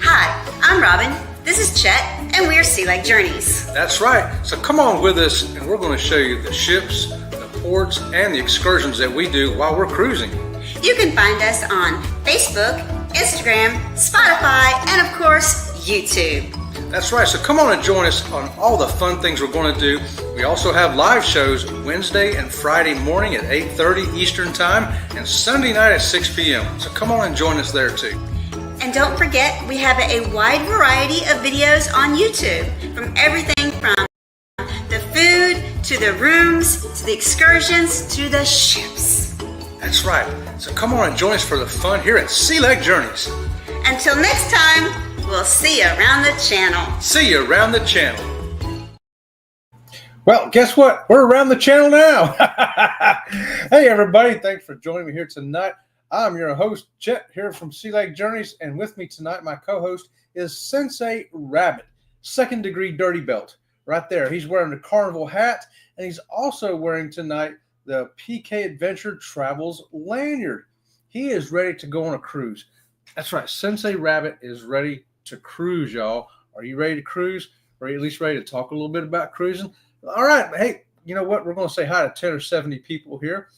Hi, I'm Robin. This is Chet, and we're SealegJourneys. That's right. So come on with us, and we're going to show you the ships, the ports, and the excursions that we do while we're cruising. You can find us on Facebook, Instagram, Spotify, and of course, YouTube. That's right. So come on and join us on all the fun things we're going to do. We also have live shows Wednesday and Friday morning at 8:30 Eastern Time and Sunday night at 6 p.m. So come on and join us there too. And don't forget, we have a wide variety of videos on YouTube, from everything from the food to the rooms to the excursions to the ships. That's right. So come on and join us for the fun here at SealegJourneys. Until next time, we'll see you around the channel. See you around the channel. Well, guess what? We're around the channel now. Hey, everybody. Thanks for joining me here tonight. I'm your host, Chet, here from SealegJourneys, and with me tonight, my co-host is Sensei Rabbit, second degree dirty belt, right there. He's wearing the carnival hat, and he's also wearing tonight the PK Adventure Travels lanyard. He is ready to go on a cruise. That's right, Sensei Rabbit is ready to cruise, y'all. Are you ready to cruise? Or are you at least ready to talk a little bit about cruising? All right, hey, you know what? We're going to say hi to 10 or 70 people here.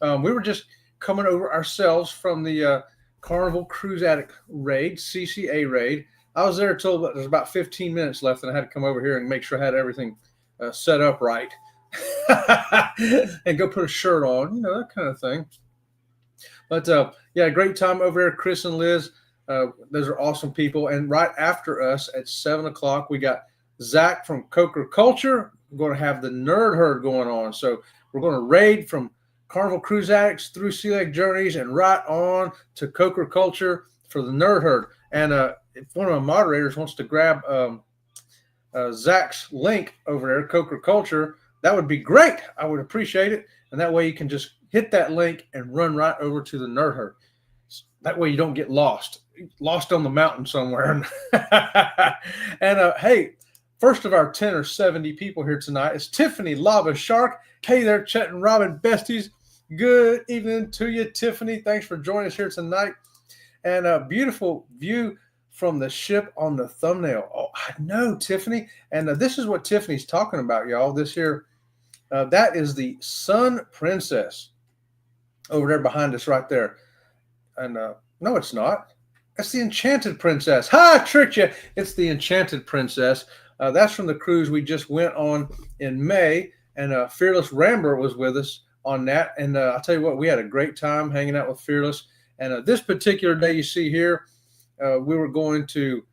We were just coming over ourselves from the Carnival Cruise Addict raid, CCA raid. I was there till there's about 15 minutes left, and I had to come over here and make sure I had everything set up right and go put a shirt on, you know, that kind of thing. But yeah, great time over there. Chris and Liz, those are awesome people. And right after us at 7 o'clock, we got Zach from Coker Culture. We're going to have the Nerd Herd going on. So we're going to raid from Carnival Cruise Addicts through SealegJourneys and right on to Coker Culture for the Nerd Herd. And if one of my moderators wants to grab Zach's link over there, Coker Culture, that would be great. I would appreciate it. And that way you can just hit that link and run right over to the Nerd Herd. That way you don't get lost on the mountain somewhere. And hey, first of our 10 or 70 people here tonight is Tiffany Lava Shark. Hey there, Chet and Robin besties. Good evening to you, Tiffany. Thanks for joining us here tonight. And a beautiful view from the ship on the thumbnail. Oh, I know, Tiffany. And this is what Tiffany's talking about, y'all. This here, that is the Sun Princess over there behind us right there. And no, it's not. That's the Enchanted Princess. Ha! I tricked you. It's the Enchanted Princess. That's from the cruise we just went on in May. And Fearless Rambler was with us on that. And I'll tell you what, we had a great time hanging out with Fearless. And this particular day you see here, we were going to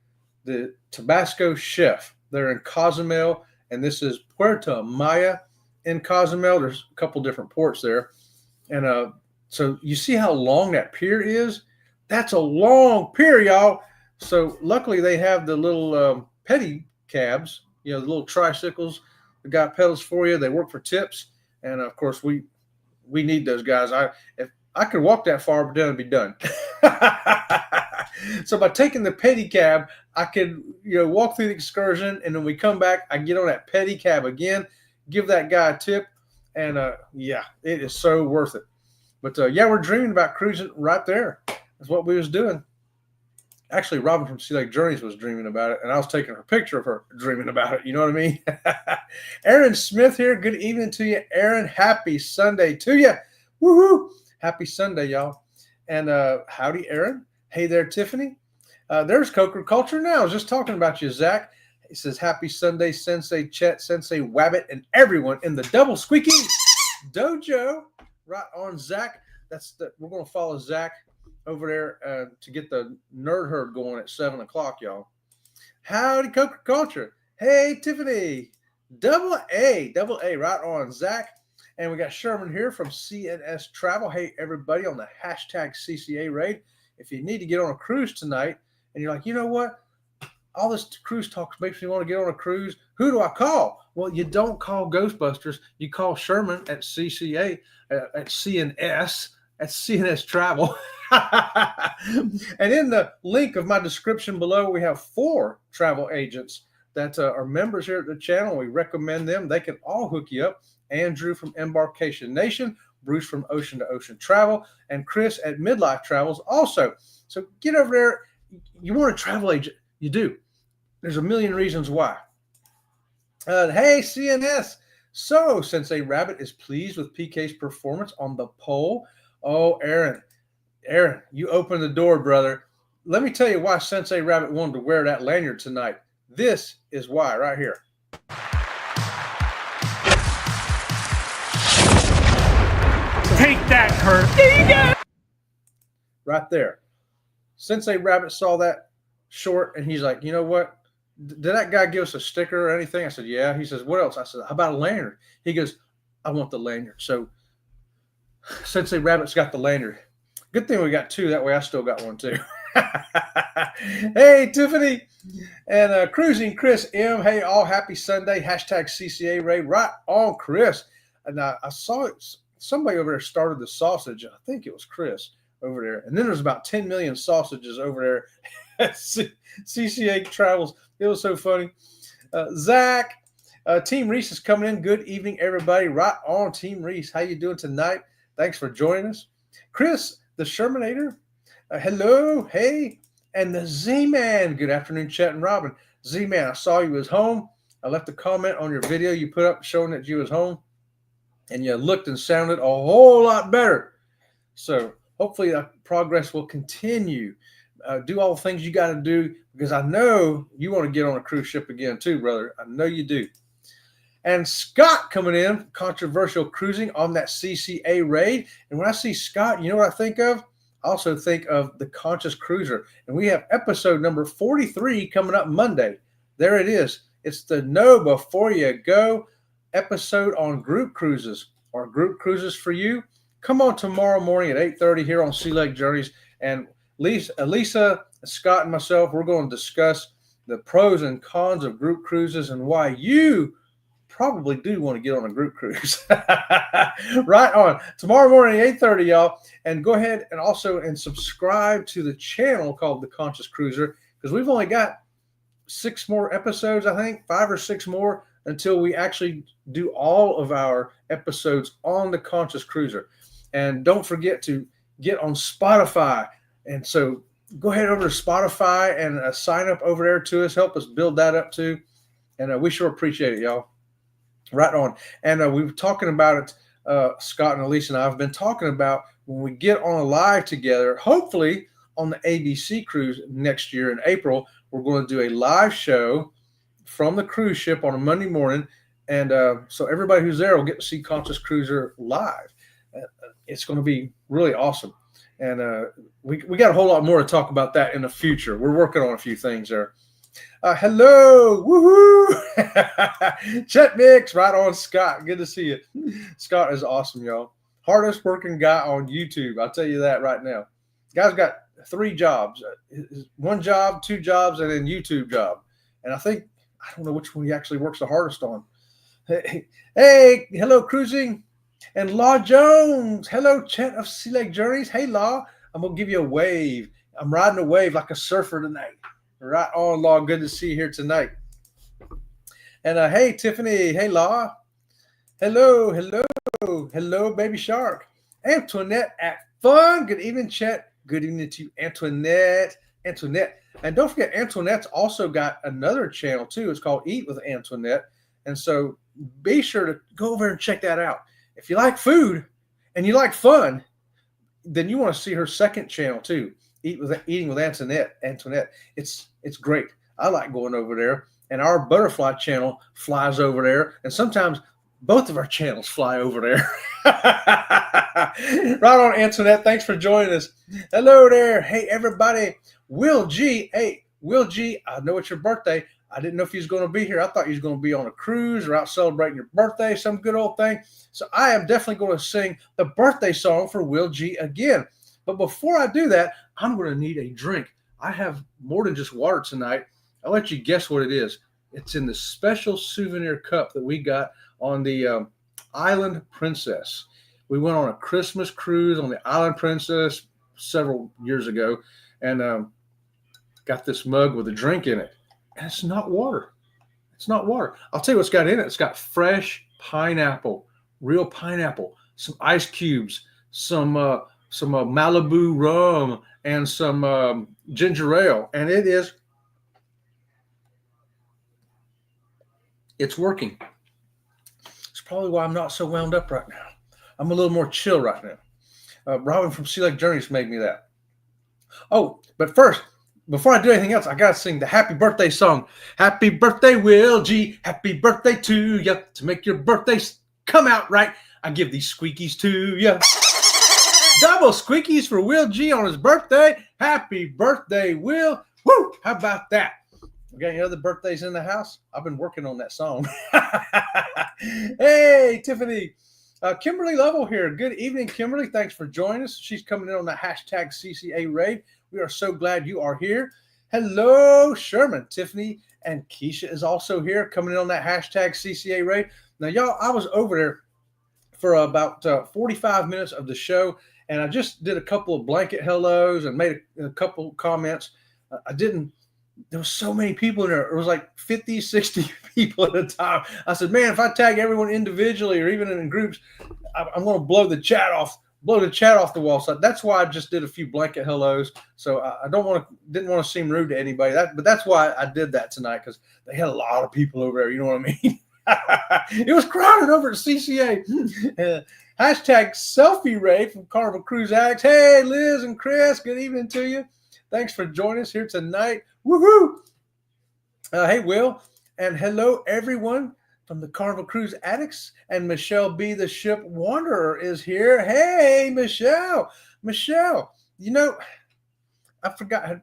the Tabasco Chef. They're in Cozumel, and this is Puerto Maya in Cozumel. There's a couple different ports there. And so you see how long that pier is? That's a long pier, y'all. So luckily they have the little petty cabs, you know, the little tricycles. They got pedals for you. They work for tips. And of course, we need those guys. If I could walk that far, but then I'd be done. So by taking the petty cab, I could, you know, walk through the excursion, and then we come back, I get on that petty cab again, give that guy a tip, and yeah, it is so worth it. But yeah, we're dreaming about cruising right there. That's what we was doing. Actually, Robin from SealegJourneys was dreaming about it, and I was taking a picture of her dreaming about it. You know what I mean? Aaron Smith here. Good evening to you, Aaron. Happy Sunday to you. Woohoo! Happy Sunday, y'all. And howdy, Aaron. Hey there, Tiffany. There's Coker Culture now. I was just talking about you, Zach. He says, happy Sunday, Sensei Chet, Sensei Wabbit, and everyone in the Double Squeaky Dojo. Right on, Zach. We're going to follow Zach over there to get the Nerd Herd going at 7 o'clock, y'all. Howdy, Coker Culture. Hey, Tiffany. Double A, right on, Zach. And we got Sherman here from CNS Travel. Hey, everybody on the hashtag CCA raid. If you need to get on a cruise tonight and you're like, you know what? All this cruise talk makes me want to get on a cruise. Who do I call? Well, you don't call Ghostbusters. You call Sherman at CCA, at CNS, at CNS Travel. And in the link of my description below, we have 4 travel agents that are members here at the channel. We recommend them. They can all hook you up. Andrew from Embarkation Nation, Bruce from Ocean to Ocean Travel, and Chris at Midlife Travels also. So get over there. you want a travel agent. You do. There's a million reasons why. Hey, CNS. So, Sensei Rabbit is pleased with PK's performance on the poll. Oh, Aaron, you opened the door, brother. Let me tell you why Sensei Rabbit wanted to wear that lanyard tonight. This is why, right here. Take that, Kurt. There you go. Right there. Sensei Rabbit saw that short, and he's like, you know what? Did that guy give us a sticker or anything? I said, yeah. He says, what else? I said, how about a lanyard? He goes, I want the lanyard. So Sensei Rabbit's got the lanyard. Good thing we got two. That way I still got one too. Hey, Tiffany and Cruising Chris M. Hey, all happy Sunday. Hashtag CCA Ray. Right on, Chris. And I saw it. Somebody over there started the sausage. I think it was Chris over there. And then there's about 10 million sausages over there at CCA Travels. It was so funny. Zach, Team Reese is coming in. Good evening, everybody. Right on, Team Reese. How you doing tonight? Thanks for joining us. Chris, the Shermanator. Hello. Hey. And the Z-Man. Good afternoon, Chet and Robin. Z-Man, I saw you was home. I left a comment on your video you put up showing that you was home. And you looked and sounded a whole lot better. So hopefully that progress will continue. Do all the things you got to do, because I know you want to get on a cruise ship again too, brother. I know you do. And Scott coming in, controversial cruising on that CCA raid. And when I see Scott, you know what I think of? I also think of the Conscious Cruiser. And we have episode number 43 coming up Monday. There it is. It's the Know Before You Go episode on group cruises. Or group cruises for you. Come on tomorrow morning at 8:30 here on Sea Lake Journeys. And Lisa, Scott, and myself, we're going to discuss the pros and cons of group cruises and why you probably do want to get on a group cruise. Right on. Tomorrow morning, 8:30, y'all. And go ahead and also subscribe to the channel called The Conscious Cruiser, because we've only got 6 more episodes, I think, 5 or 6 more, until we actually do all of our episodes on The Conscious Cruiser. And don't forget to get on Spotify. And so go ahead over to Spotify and sign up over there to us. Help us build that up too. And we sure appreciate it, y'all. Right on. And we were talking about it, Scott and Elise and I have been talking about when we get on a live together, hopefully on the ABC cruise next year in April, we're going to do a live show from the cruise ship on a Monday morning. And so everybody who's there will get to see Conscious Cruiser live. It's going to be really awesome. And we got a whole lot more to talk about that in the future. We're working on a few things there. Hello. Woohoo. Chet Mix. Right on, Scott. Good to see you. Scott is awesome, y'all. Hardest working guy on YouTube. I'll tell you that right now. Guy's got 3 jobs. 1 job, 2 jobs, and then YouTube job. And I don't know which one he actually works the hardest on. Hey, hello, Cruising. And Law Jones. Hello, Chet of Sea Lake Journeys. Hey, Law. I'm going to give you a wave. I'm riding a wave like a surfer tonight. Right on, Law. Good to see you here tonight. And hey, Tiffany. Hey, Law. Hello, Baby Shark. Antoinette at Fun. Good evening, Chet. Good evening to you, Antoinette. And don't forget, Antoinette's also got another channel, too. It's called Eat with Antoinette. And so be sure to go over and check that out. If you like food and you like fun, then you want to see her second channel, too. Eating with Antoinette. It's great. I like going over there. And our butterfly channel flies over there. And sometimes both of our channels fly over there. Right on, Antoinette. Thanks for joining us. Hello there. Hey, everybody. Will G. Hey, Will G. I know it's your birthday. I didn't know if you was going to be here. I thought you was going to be on a cruise or out celebrating your birthday, some good old thing. So I am definitely going to sing the birthday song for Will G again. But before I do that, I'm going to need a drink. I have more than just water tonight. I'll let you guess what it is. It's in the special souvenir cup that we got on the Island Princess. We went on a Christmas cruise on the Island Princess several years ago and got this mug with a drink in it. And it's not water. It's not water. I'll tell you what's got in it. It's got fresh pineapple, real pineapple, some ice cubes, some Malibu rum and some ginger ale, and it's working. It's probably why I'm not so wound up right now. I'm a little more chill right now. Robin from Sea Lake Journeys made me that. Oh, but first, before I do anything else, I got to sing the happy birthday song. Happy birthday, Will G. Happy birthday to you. To make your birthdays come out right, I give these squeakies to you. Double squeakies for Will G on his birthday. Happy birthday, Will. Woo! How about that? We got any other birthdays in the house? I've been working on that song. Hey, Tiffany. Kimberly Lovell here. Good evening, Kimberly. Thanks for joining us. She's coming in on the hashtag CCA raid. We are so glad you are here. Hello, Sherman. Tiffany and Keisha is also here, coming in on that hashtag CCA raid. Now, y'all, I was over there for about 45 minutes of the show, and I just did a couple of blanket hellos and made a couple comments. There was so many people in there. It was like 50, 60 people at a time. I said, man, if I tag everyone individually or even in groups, I'm going to blow the chat off the wall. So that's why I just did a few blanket hellos. So I didn't want to seem rude to anybody. But that's why I did that tonight, because they had a lot of people over there. You know what I mean? It was crowded over at CCA. Hashtag selfie raid from Carnival Cruise Addicts. Hey, Liz and Chris, good evening to you. Thanks for joining us here tonight. Woohoo! Hey, Will, and hello, everyone from the Carnival Cruise Addicts. And Michelle B., the Ship Wanderer, is here. Hey, Michelle. Michelle, you know, I forgot.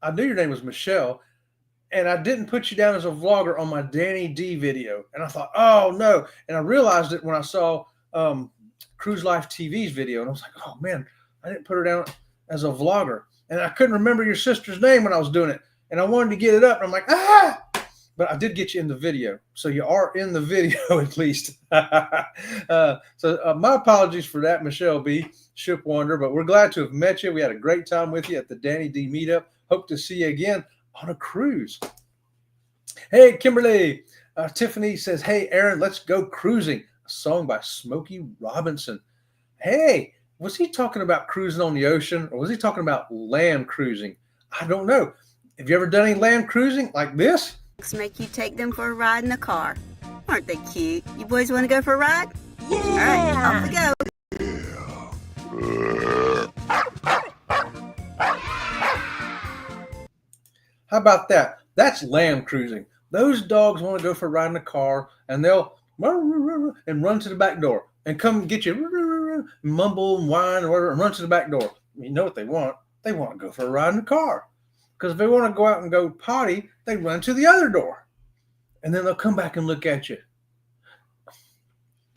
I knew your name was Michelle, and I didn't put you down as a vlogger on my Danny D video. And I thought, oh, no. And I realized it when I saw Cruise Life TV's video. And I was like, oh, man, I didn't put her down as a vlogger. And I couldn't remember your sister's name when I was doing it. And I wanted to get it up. And I'm like, but I did get you in the video. So you are in the video at least. So my apologies for that, Michelle B., Ship Wanderer. But we're glad to have met you. We had a great time with you at the Danny D meetup. Hope to see you again on a cruise. Hey, Kimberly. Tiffany says, hey, Aaron, let's go cruising. A song by Smokey Robinson. Hey. Was he talking about cruising on the ocean, or was he talking about land cruising? I don't know. Have you ever done any land cruising like this? Make you take them for a ride in the car. Aren't they cute? You boys want to go for a ride? Yeah. All right, off we go. How about that? That's land cruising. Those dogs want to go for a ride in the car, and they'll and run to the back door and come get you, mumble and whine or whatever, and run to the back door. You know what they want? They want to go for a ride in the car. Because if they want to go out and go potty, they run to the other door. And then they'll come back and look at you.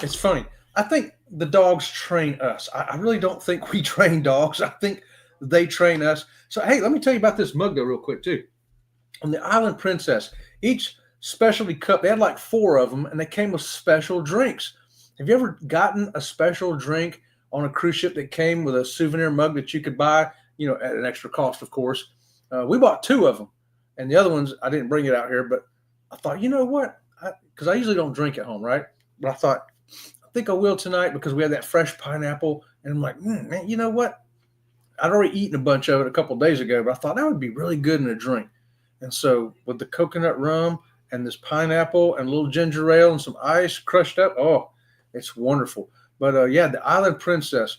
It's funny. I think the dogs train us. I really don't think we train dogs. I think they train us. So, hey, let me tell you about this mug, though, real quick, too. On the Island Princess, each specialty cup, they had like 4 of them, and they came with special drinks. Have you ever gotten a special drink on a cruise ship that came with a souvenir mug that you could buy, you know, at an extra cost, of course? We bought 2 of them, and the other ones, I didn't bring it out here, but I thought, you know what? Because I usually don't drink at home, right? But I thought, I think I will tonight because we had that fresh pineapple, and I'm like, man, you know what? I'd already eaten a bunch of it a couple of days ago, but I thought that would be really good in a drink. And so with the coconut rum and this pineapple and a little ginger ale and some ice crushed up, oh, it's wonderful. But yeah, the Island Princess.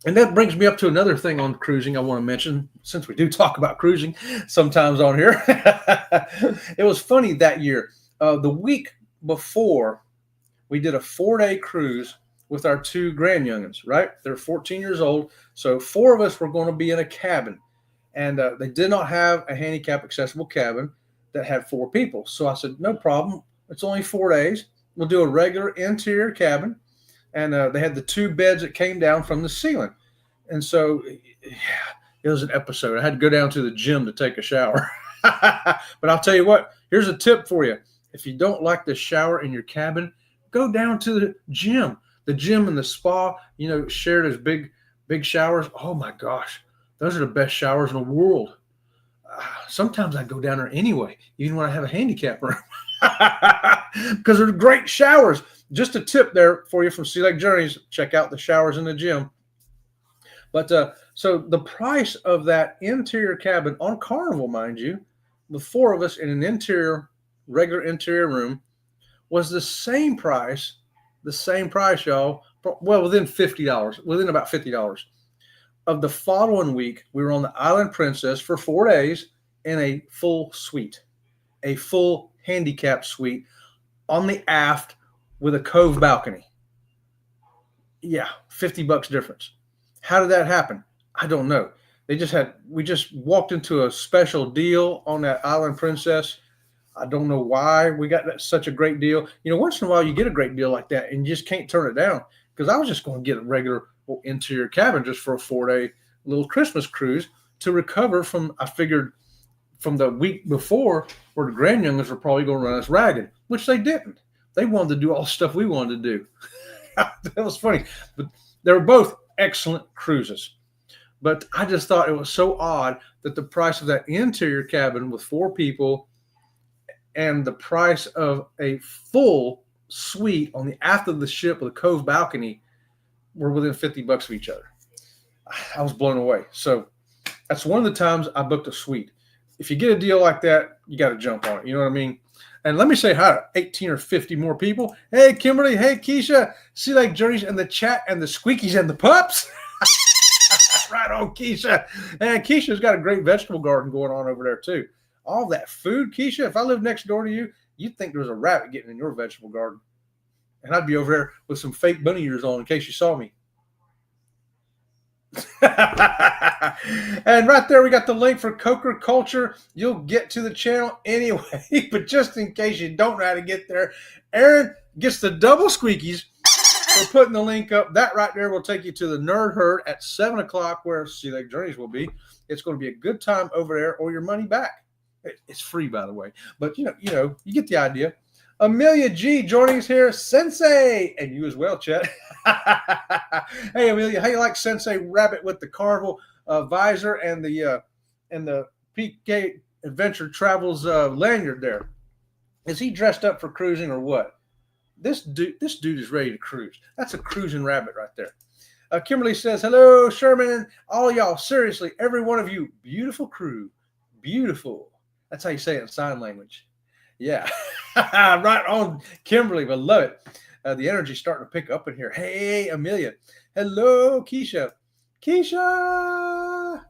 And that brings me up to another thing on cruising I want to mention, since we do talk about cruising sometimes on here. It was funny that year. The week before, we did a 4-day cruise with our 2 grand youngins, right? They're 14 years old. So 4 of us were going to be in a cabin. And they did not have a handicap accessible cabin that had 4 people. So I said, no problem. It's only 4 days. We'll do a regular interior cabin. And they had the 2 beds that came down from the ceiling. And so, yeah, it was an episode. I had to go down to the gym to take a shower. But I'll tell you what, here's a tip for you. If you don't like the shower in your cabin, go down to the gym. The gym and the spa, you know, shared as big showers. Oh, my gosh. Those are the best showers in the world. Sometimes I go down there anyway, even when I have a handicap room. Because they're great showers. Just a tip there for you from Sea Lake Journeys. Check out the showers in the gym. But so the price of that interior cabin on Carnival, mind you, the four of us in an regular interior room was the same price, y'all. Well, within $50, within about $50 of the following week. We were on the Island Princess for 4 days in a full suite, a full handicap suite on the aft with a cove balcony. Yeah, $50 difference. How did that happen? I don't know. We just walked into a special deal on that Island Princess. I don't know why we got such a great deal. You know, once in a while you get a great deal like that and you just can't turn it down. Because I was just going to get a regular interior cabin just for a 4-day little Christmas cruise to recover from, I figured, from the week before where the grandyoungers were probably going to run us ragged, which they didn't. They wanted to do all the stuff we wanted to do. That was funny. But they were both excellent cruises. But I just thought it was so odd that the price of that interior cabin with 4 people and the price of a full suite on the aft of the ship with a cove balcony were within $50 of each other. I was blown away. So that's one of the times I booked a suite. If you get a deal like that, you got to jump on it. You know what I mean? And let me say hi to 18 or 50 more people. Hey, Kimberly. Hey, Keisha. Sea Lake Journeys in the chat and the squeakies and the pups. Right on, Keisha. And Keisha's got a great vegetable garden going on over there, too. All that food, Keisha, if I lived next door to you, you'd think there was a rabbit getting in your vegetable garden. And I'd be over there with some fake bunny ears on in case you saw me. And right there, we got the link for Coker Culture. You'll get to the channel anyway, but just in case you don't know how to get there, Aaron gets the double squeakies for putting the link up. That right there will take you to the Nerd Herd at 7 o'clock where Sea Lake Journeys will be. It's going to be a good time over there or your money back. It's free, by the way, but you get the idea. Amelia G joining us here, Sensei, and you as well, Chet. Hey, Amelia, how you like Sensei Rabbit with the Carnival visor and the PK Adventure Travels lanyard there? Is he dressed up for cruising or what? This dude is ready to cruise. That's a cruising rabbit right there. Kimberly says, hello, Sherman, and all y'all. Seriously, every one of you, beautiful crew, beautiful. That's how you say it in sign language. Yeah, right on, Kimberly. I love it. The energy's starting to pick up in here. Hey, Amelia. Hello, Keisha. Keisha.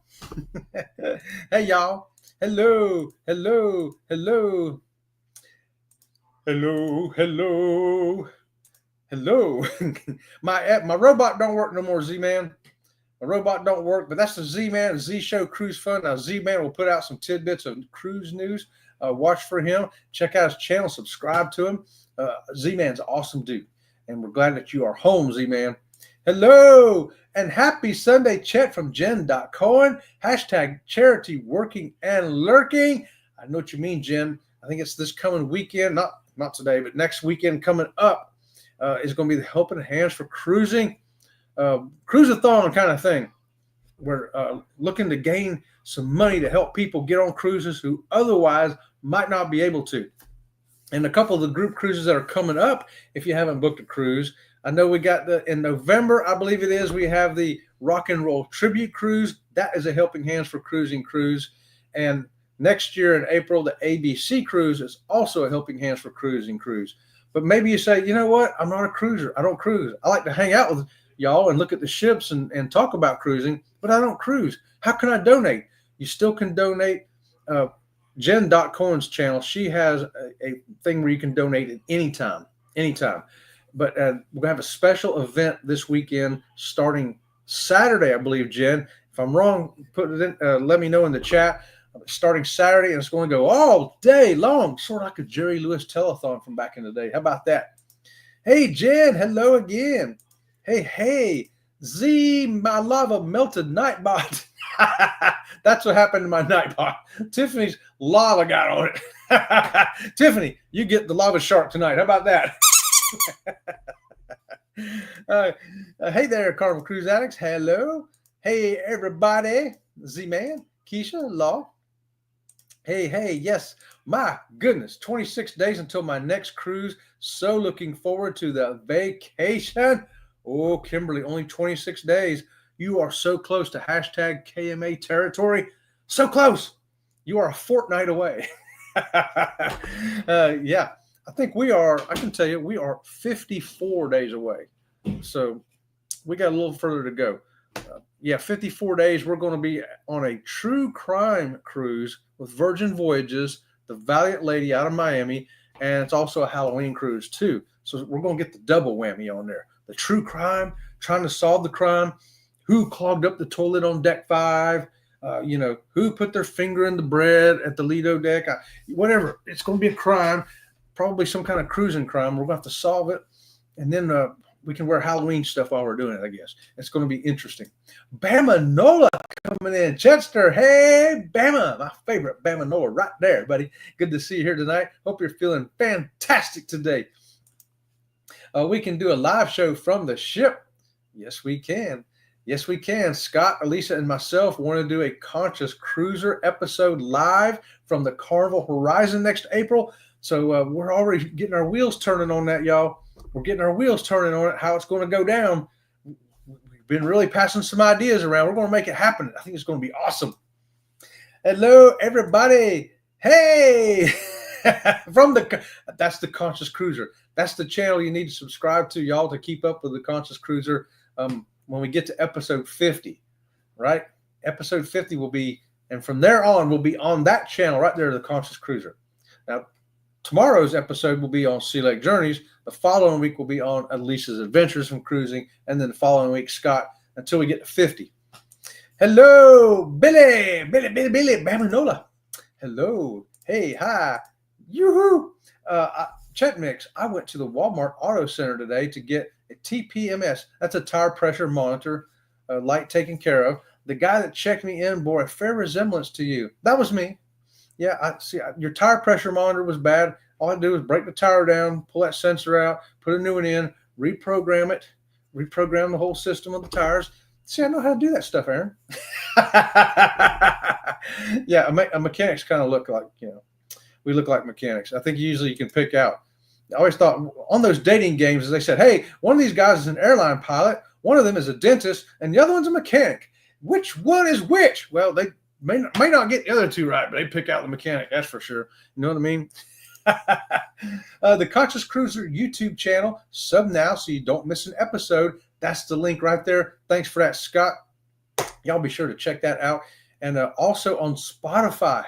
Hey, y'all. Hello, hello, hello. Hello, hello, hello. My robot don't work no more, Z-Man. My robot don't work, but that's the Z-Man, Z-Show Cruise Fun. Now, Z-Man will put out some tidbits of cruise news. Watch for him. Check out his channel. Subscribe to him. Z-Man's an awesome dude. And we're glad that you are home, Z-Man. Hello, and happy Sunday, Chet from Jen.Cohen. # charity working and lurking. I know what you mean, Jen. I think it's this coming weekend, not today, but next weekend coming up is going to be the Helping Hands for Cruising. Cruise-a-thon kind of thing. We're looking to gain some money to help people get on cruises who otherwise might not be able to. And a couple of the group cruises that are coming up, if you haven't booked a cruise, I know we got in November, I believe it is, we have the Rock and Roll Tribute Cruise. That is a Helping Hands for Cruising cruise. And next year in April, the ABC Cruise is also a Helping Hands for Cruising cruise. But maybe you say, you know what? I'm not a cruiser. I don't cruise. I like to hang out with y'all and look at the ships and talk about cruising, but I don't cruise. How can I donate? You still can donate. Jen.Cohen's channel, she has a thing where you can donate at anytime. But we're going to have a special event this weekend starting Saturday, I believe, Jen. If I'm wrong, put it in. Let me know in the chat. Starting Saturday, and it's going to go all day long, sort of like a Jerry Lewis telethon from back in the day. How about that? Hey, Jen, hello again. Hey, Z, my lava melted Nightbot. That's what happened to my Nightbot. Tiffany's lava got on it. Tiffany, you get the lava shark tonight. How about that? Hey there, Carnival Cruise Addicts. Hello. Hey, everybody. Z-Man, Keisha, Law. Hey, yes. My goodness, 26 days until my next cruise. So looking forward to the vacation. Oh, Kimberly, only 26 days. You are so close to hashtag KMA territory. So close. You are a fortnight away. Yeah, I think I can tell you, we are 54 days away. So we got a little further to go. 54 days. We're going to be on a true crime cruise with Virgin Voyages, the Valiant Lady out of Miami, and it's also a Halloween cruise too. So we're going to get the double whammy on there. The true crime, trying to solve the crime, who clogged up the toilet on deck 5, who put their finger in the bread at the Lido deck, whatever. It's going to be a crime, probably some kind of cruising crime. We're going to have to solve it. And then we can wear Halloween stuff while we're doing it, I guess. It's going to be interesting. Bama Nola coming in. Chester, hey, Bama. My favorite Bama Nola right there, buddy. Good to see you here tonight. Hope you're feeling fantastic today. We can do a live show from the ship. Yes, we can. Yes, we can. Scott, Elisa, and myself want to do a Conscious Cruiser episode live from the Carnival Horizon next April. So we're already getting our wheels turning on that, y'all. We're getting our wheels turning on it, how it's going to go down. We've been really passing some ideas around. We're going to make it happen. I think it's going to be awesome. Hello, everybody. Hey, that's the Conscious Cruiser. That's the channel you need to subscribe to, y'all, to keep up with the Conscious Cruiser. When we get to episode 50, right? Episode 50 will be, and from there on, we'll be on that channel right there, the Conscious Cruiser. Now, tomorrow's episode will be on Sea Lake Journeys. The following week will be on Elisa's Adventures from Cruising, and then the following week, Scott, until we get to 50. Hello, Billy, Bamanola. Hello, hey, hi, yoo-hoo. Chet Mix, I went to the Walmart Auto Center today to get a TPMS. That's a tire pressure monitor, light taken care of. The guy that checked me in bore a fair resemblance to you. That was me. Yeah, I see. Your tire pressure monitor was bad. All I do is break the tire down, pull that sensor out, put a new one in, reprogram it, reprogram the whole system of the tires. See, I know how to do that stuff, Aaron. Yeah, a mechanics kind of look like, we look like mechanics. I think usually you can pick out. I always thought on those dating games, they said, hey, one of these guys is an airline pilot, one of them is a dentist, and the other one's a mechanic. Which one is which? Well, they may not get the other two right, but they pick out the mechanic, that's for sure. You know what I mean? The Conscious Cruiser YouTube channel, sub now so you don't miss an episode. That's the link right there. Thanks for that, Scott. Y'all be sure to check that out. And also on Spotify.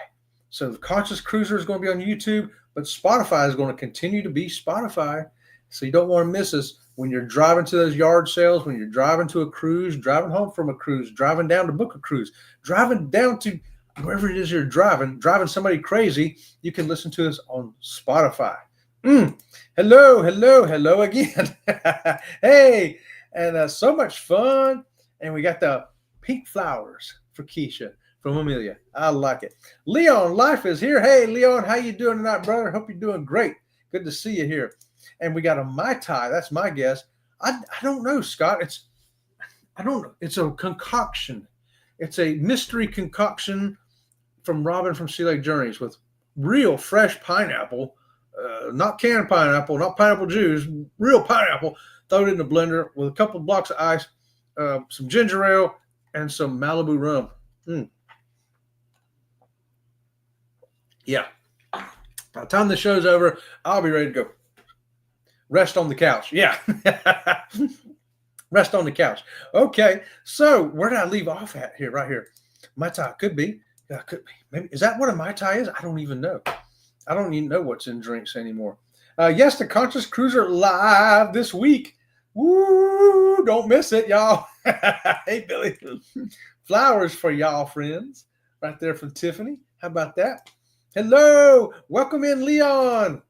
So the Conscious Cruiser is going to be on YouTube, but Spotify is going to continue to be Spotify. So you don't want to miss us when you're driving to those yard sales, when you're driving to a cruise, driving home from a cruise, driving down to book a cruise, driving down to wherever it is you're driving somebody crazy. You can listen to us on Spotify. Hello again. Hey, and so much fun. And we got the pink flowers for Keisha from Amelia. I like it. Leon, life is here. Hey, Leon, how you doing tonight, brother? Hope you're doing great. Good to see you here. And we got a Mai Tai. That's my guess. I don't know, Scott. I don't know. It's a concoction. It's a mystery concoction from Robin from Sea Lake Journeys with real fresh pineapple, not canned pineapple, not pineapple juice, real pineapple. Throw it in the blender with a couple of blocks of ice, some ginger ale, and some Malibu rum. Yeah. By the time the show's over, I'll be ready to go. Rest on the couch. Yeah. Rest on the couch. Okay. So where did I leave off at here? Right here. Mai Tai could be. Yeah, could be. Maybe. Is that what a Mai Tai is? I don't even know. I don't even know what's in drinks anymore. Yes, the Conscious Cruiser live this week. Woo! Don't miss it, y'all. Hey, Billy. Flowers for y'all, friends. Right there from Tiffany. How about that? Hello. Welcome in, Leon.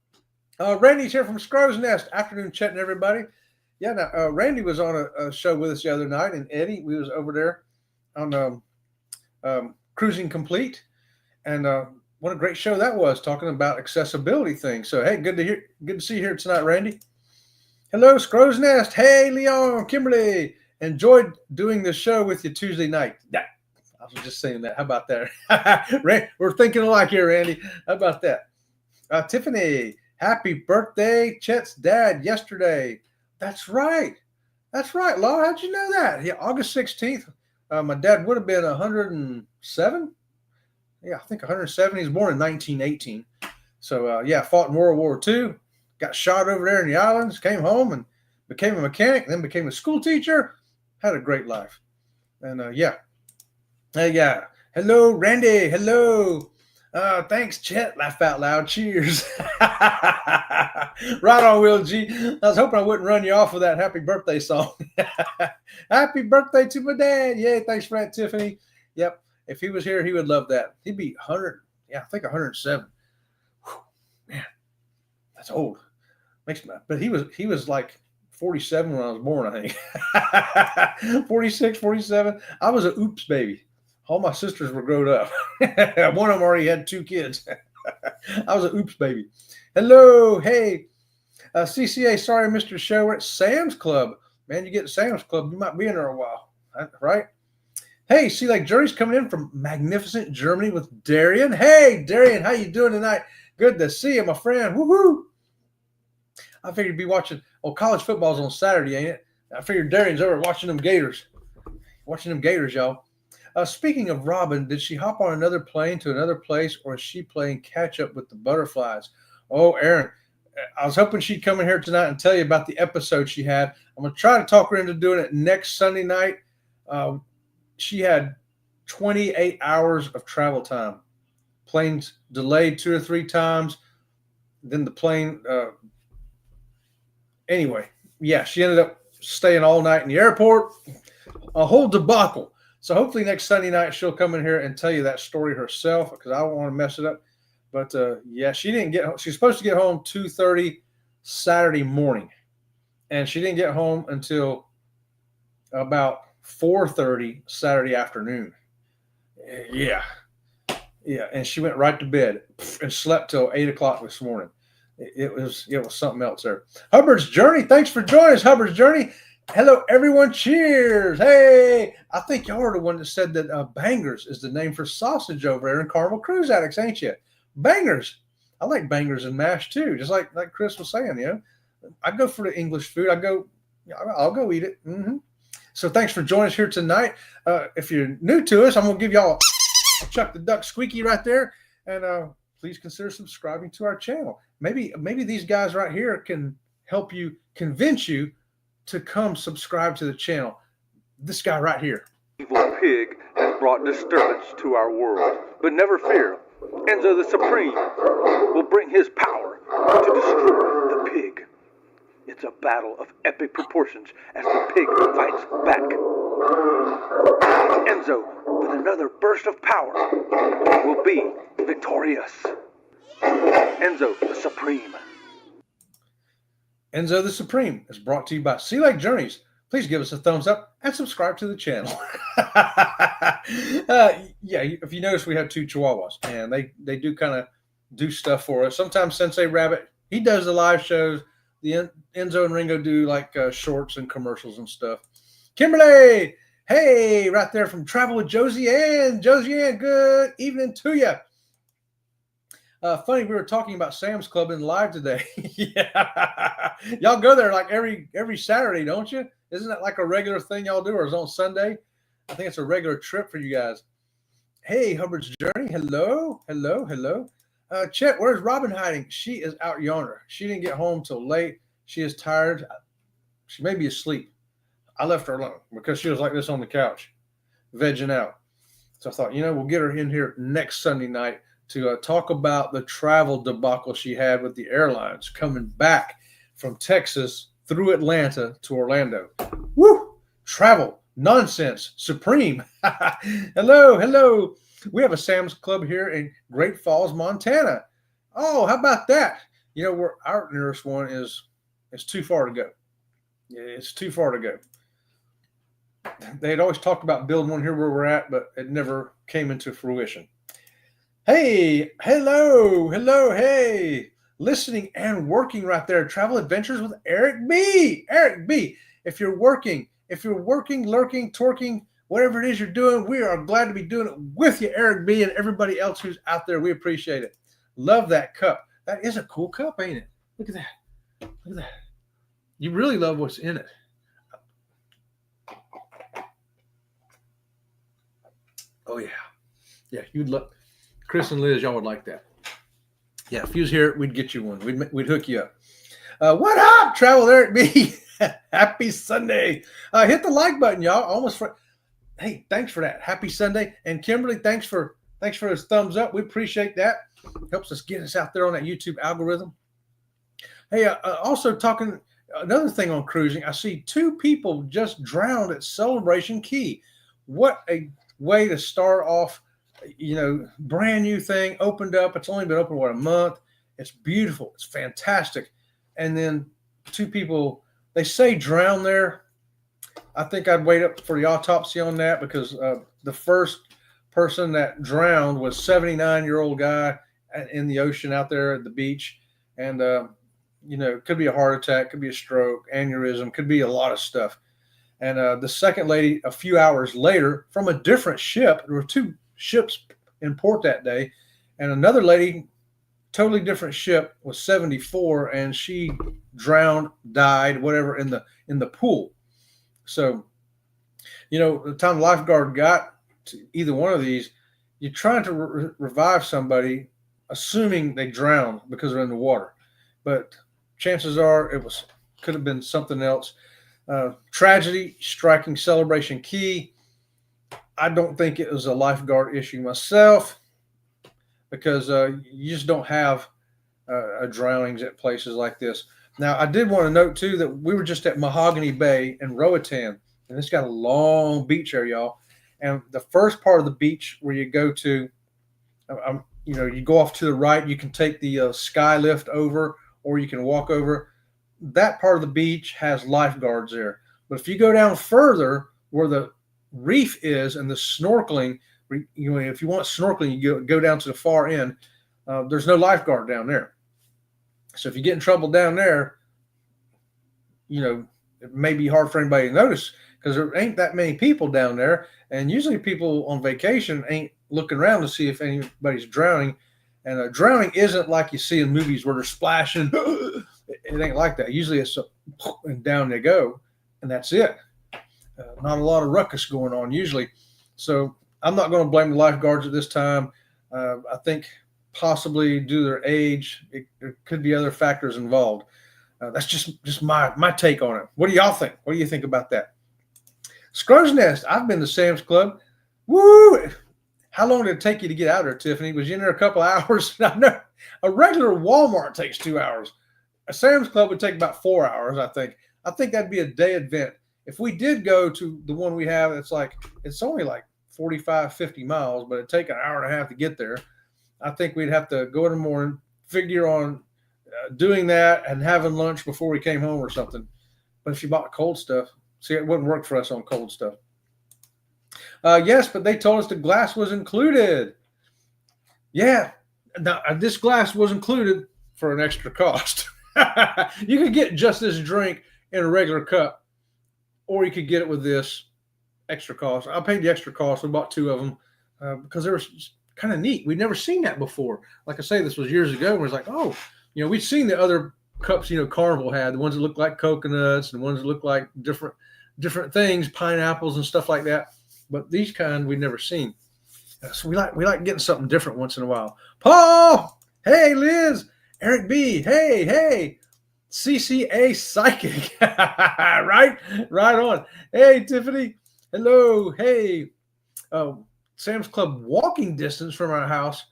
Randy's here from Scrow's Nest. Afternoon chatting, everybody. Yeah, now, Randy was on a show with us the other night, and Eddie, we was over there on Cruising Complete. And what a great show that was, talking about accessibility things. So, hey, good to see you here tonight, Randy. Hello, Scrow's Nest. Hey, Leon, Kimberly. Enjoyed doing this show with you Tuesday night. Yeah, I was just saying that. How about that? We're thinking alike here, Randy. How about that? Tiffany, happy birthday. Chet's dad yesterday. That's right. That's right, Laura. How'd you know that? Yeah, August 16th. My dad would have been 107. Yeah, I think 107. He was born in 1918. So, yeah, fought in World War II. Got shot over there in the islands. Came home and became a mechanic. Then became a school teacher. Had a great life. And, yeah. Hey, yeah. Hello, Randy. Hello. Thanks, Chet. Laugh out loud. Cheers. Right on, Will G. I was hoping I wouldn't run you off with that happy birthday song. Happy birthday to my dad. Yay, thanks for that, Tiffany. Yep. If he was here, he would love that. He'd be 100. Yeah, I think 107. Whew, man, that's old. But he was like 47 when I was born, I think. 46, 47. I was an oops baby. All my sisters were grown up. One of them already had 2 kids. I was an oops baby. Hello. Hey. CCA, sorry I missed your show. We're at Sam's Club. Man, you get to Sam's Club, you might be in there a while. Right? Hey, Sea Lake Journeys coming in from magnificent Germany with Darian. Hey, Darian, how you doing tonight? Good to see you, my friend. Woohoo! I figured you'd be watching. Oh, college football's on Saturday, ain't it? I figured Darian's over watching them Gators. Watching them Gators, y'all. Speaking of Robin, did she hop on another plane to another place, or is she playing catch up with the butterflies? Oh, Aaron, I was hoping she'd come in here tonight and tell you about the episode she had. I'm going to try to talk her into doing it next Sunday night. She had 28 hours of travel time. Planes delayed 2 or 3 times. Then the plane, anyway, yeah, she ended up staying all night in the airport. A whole debacle. So hopefully next Sunday night she'll come in here and tell you that story herself, because I don't want to mess it up. But yeah, she didn't get home. She's supposed to get home 2:30 Saturday morning, and she didn't get home until about 4:30 Saturday afternoon. Yeah, and she went right to bed and slept till 8 o'clock this morning. It was something else there. Hubbard's Journey, thanks for joining us, Hubbard's Journey. Hello, everyone. Cheers. Hey, I think y'all are the one that said that Bangers is the name for sausage over there in Carmel Cruise Addicts, ain't you? Bangers. I like bangers and mash too, just like Chris was saying, you know. I go for the English food. I'll go eat it. Mm-hmm. So thanks for joining us here tonight. If you're new to us, I'm going to give y'all a Chuck the Duck squeaky right there. And please consider subscribing to our channel. Maybe these guys right here can help you, convince you to come subscribe to the channel. This guy right here. Evil pig has brought disturbance to our world. But never fear, Enzo the Supreme will bring his power to destroy the pig. It's a battle of epic proportions as the pig fights back. Enzo, with another burst of power, will be victorious. Enzo the Supreme. Enzo the Supreme is brought to you by Sea Lake Journeys. Please give us a thumbs up and subscribe to the channel. Yeah, if you notice, we have 2 Chihuahuas, and they do kind of do stuff for us. Sometimes Sensei Rabbit, he does the live shows. The Enzo and Ringo do like shorts and commercials and stuff. Kimberly, hey, right there from Travel with Josie Ann. Josie Ann, good evening to you. Funny, we were talking about Sam's Club in live today. Yeah, y'all go there like every Saturday, don't you? Isn't that like a regular thing y'all do, or is it on Sunday? I think it's a regular trip for you guys. Hey, Hubbard's Journey. Hello. Chet, where's Robin hiding? She is out yonder. She didn't get home till late. She is tired. She may be asleep. I left her alone because she was like this on the couch, vegging out. So I thought, we'll get her in here next Sunday night to talk about the travel debacle she had with the airlines coming back from Texas through Atlanta to Orlando. Woo! Travel nonsense supreme. Hello. We have a Sam's Club here in Great Falls, Montana. Oh, how about that? Where our nearest one is too far to go. Yeah, it's too far to go. They had always talked about building one here where we're at, but it never came into fruition. Hey, hello, hey. Listening and working right there. Travel Adventures with Eric B. Eric B. If you're working, lurking, twerking, whatever it is you're doing, we are glad to be doing it with you, Eric B. and everybody else who's out there. We appreciate it. Love that cup. That is a cool cup, ain't it? Look at that. You really love what's in it. Oh, yeah. Yeah, you'd look. Chris and Liz, y'all would like that. Yeah, if you was here, we'd get you one. We'd hook you up. What up, Travel Eric B? Happy Sunday. Hit the like button, y'all. Hey, thanks for that. Happy Sunday. And Kimberly, thanks for those thumbs up. We appreciate that. Helps us get us out there on that YouTube algorithm. Hey, also talking another thing on cruising, I see 2 people just drowned at Celebration Key. What a way to start off, brand new thing, opened up. It's only been open, a month. It's beautiful. It's fantastic. And then 2 people, they say drowned there. I think I'd wait up for the autopsy on that because the first person that drowned was a 79-year-old guy in the ocean out there at the beach. And, it could be a heart attack, could be a stroke, aneurysm, could be a lot of stuff. And the second lady, a few hours later, from a different ship, there were 2 ships in port that day, and another lady, totally different ship, was 74, and she drowned, died, whatever, in the pool. So, the time the lifeguard got to either one of these, you're trying to revive somebody, assuming they drowned because they're in the water, but chances are could have been something else. Tragedy striking Celebration Key. I don't think it was a lifeguard issue myself because you just don't have drownings at places like this. Now, I did want to note, too, that we were just at Mahogany Bay in Roatan, and it's got a long beach there, y'all. And the first part of the beach where you go to, you go off to the right, you can take the sky lift over, or you can walk over. That part of the beach has lifeguards there. But if you go down further where the reef is and the snorkeling, if you want snorkeling, you go down to the far end. There's no lifeguard down there. So if you get in trouble down there, it may be hard for anybody to notice because there ain't that many people down there. And usually people on vacation ain't looking around to see if anybody's drowning. And drowning isn't like you see in movies where they're splashing. It ain't like that. Usually it's and down they go, and that's it. Not a lot of ruckus going on usually. So I'm not going to blame the lifeguards at this time. I think possibly due to their age, there could be other factors involved. That's just my take on it. What do y'all think? What do you think about that? Scrunch Nest. I've been to Sam's Club. Woo! How long did it take you to get out there, Tiffany? Was you in there a couple of hours? I know a regular Walmart takes 2 hours. A Sam's Club would take about 4 hours, I think. I think that'd be a day event. If we did go to the one we have, it's only like 45, 50 miles, but it'd take an hour and a half to get there. I think we'd have to go in the morning, figure on doing that and having lunch before we came home or something. But if you bought cold stuff, see, it wouldn't work for us on cold stuff. Yes, but they told us the glass was included. Yeah, now, this glass was included for an extra cost. You could get just this drink in a regular cup, or you could get it with this extra cost. I paid the extra cost. We bought 2 of them because they were kind of neat. We'd never seen that before. Like I say, this was years ago. And it was like, oh, we'd seen the other cups, Carnival had, the ones that look like coconuts and the ones that look like different things, pineapples and stuff like that. But these kind we'd never seen. So we like getting something different once in a while. Paul, hey, Liz, Eric B, hey, CCA Psychic, right on. Hey, Tiffany, hello, hey. Sam's Club walking distance from our house.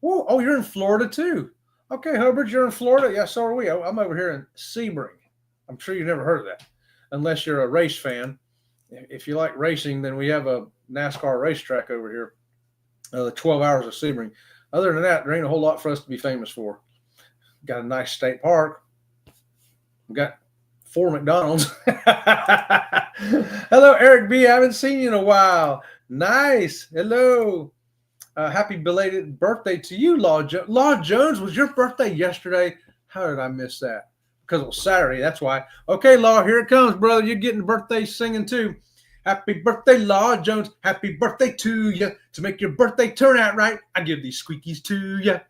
Whoa, oh, you're in Florida too. Okay, Hubbard, you're in Florida? Yeah, so are we. I'm over here in Sebring. I'm sure you've never heard of that, unless you're a race fan. If you like racing, then we have a NASCAR racetrack over here, the 12 Hours of Sebring. Other than that, there ain't a whole lot for us to be famous for. Got a nice state park. We got 4 McDonald's. Hello, Eric B. I haven't seen you in a while. Nice. Hello. Happy belated birthday to you, Law Jones. Law Jones, was your birthday yesterday? How did I miss that? Because it was Saturday, that's why. Okay, Law, here it comes, brother. You're getting birthday singing too. Happy birthday, Law Jones. Happy birthday to you. To make your birthday turn out right, I give these squeakies to you.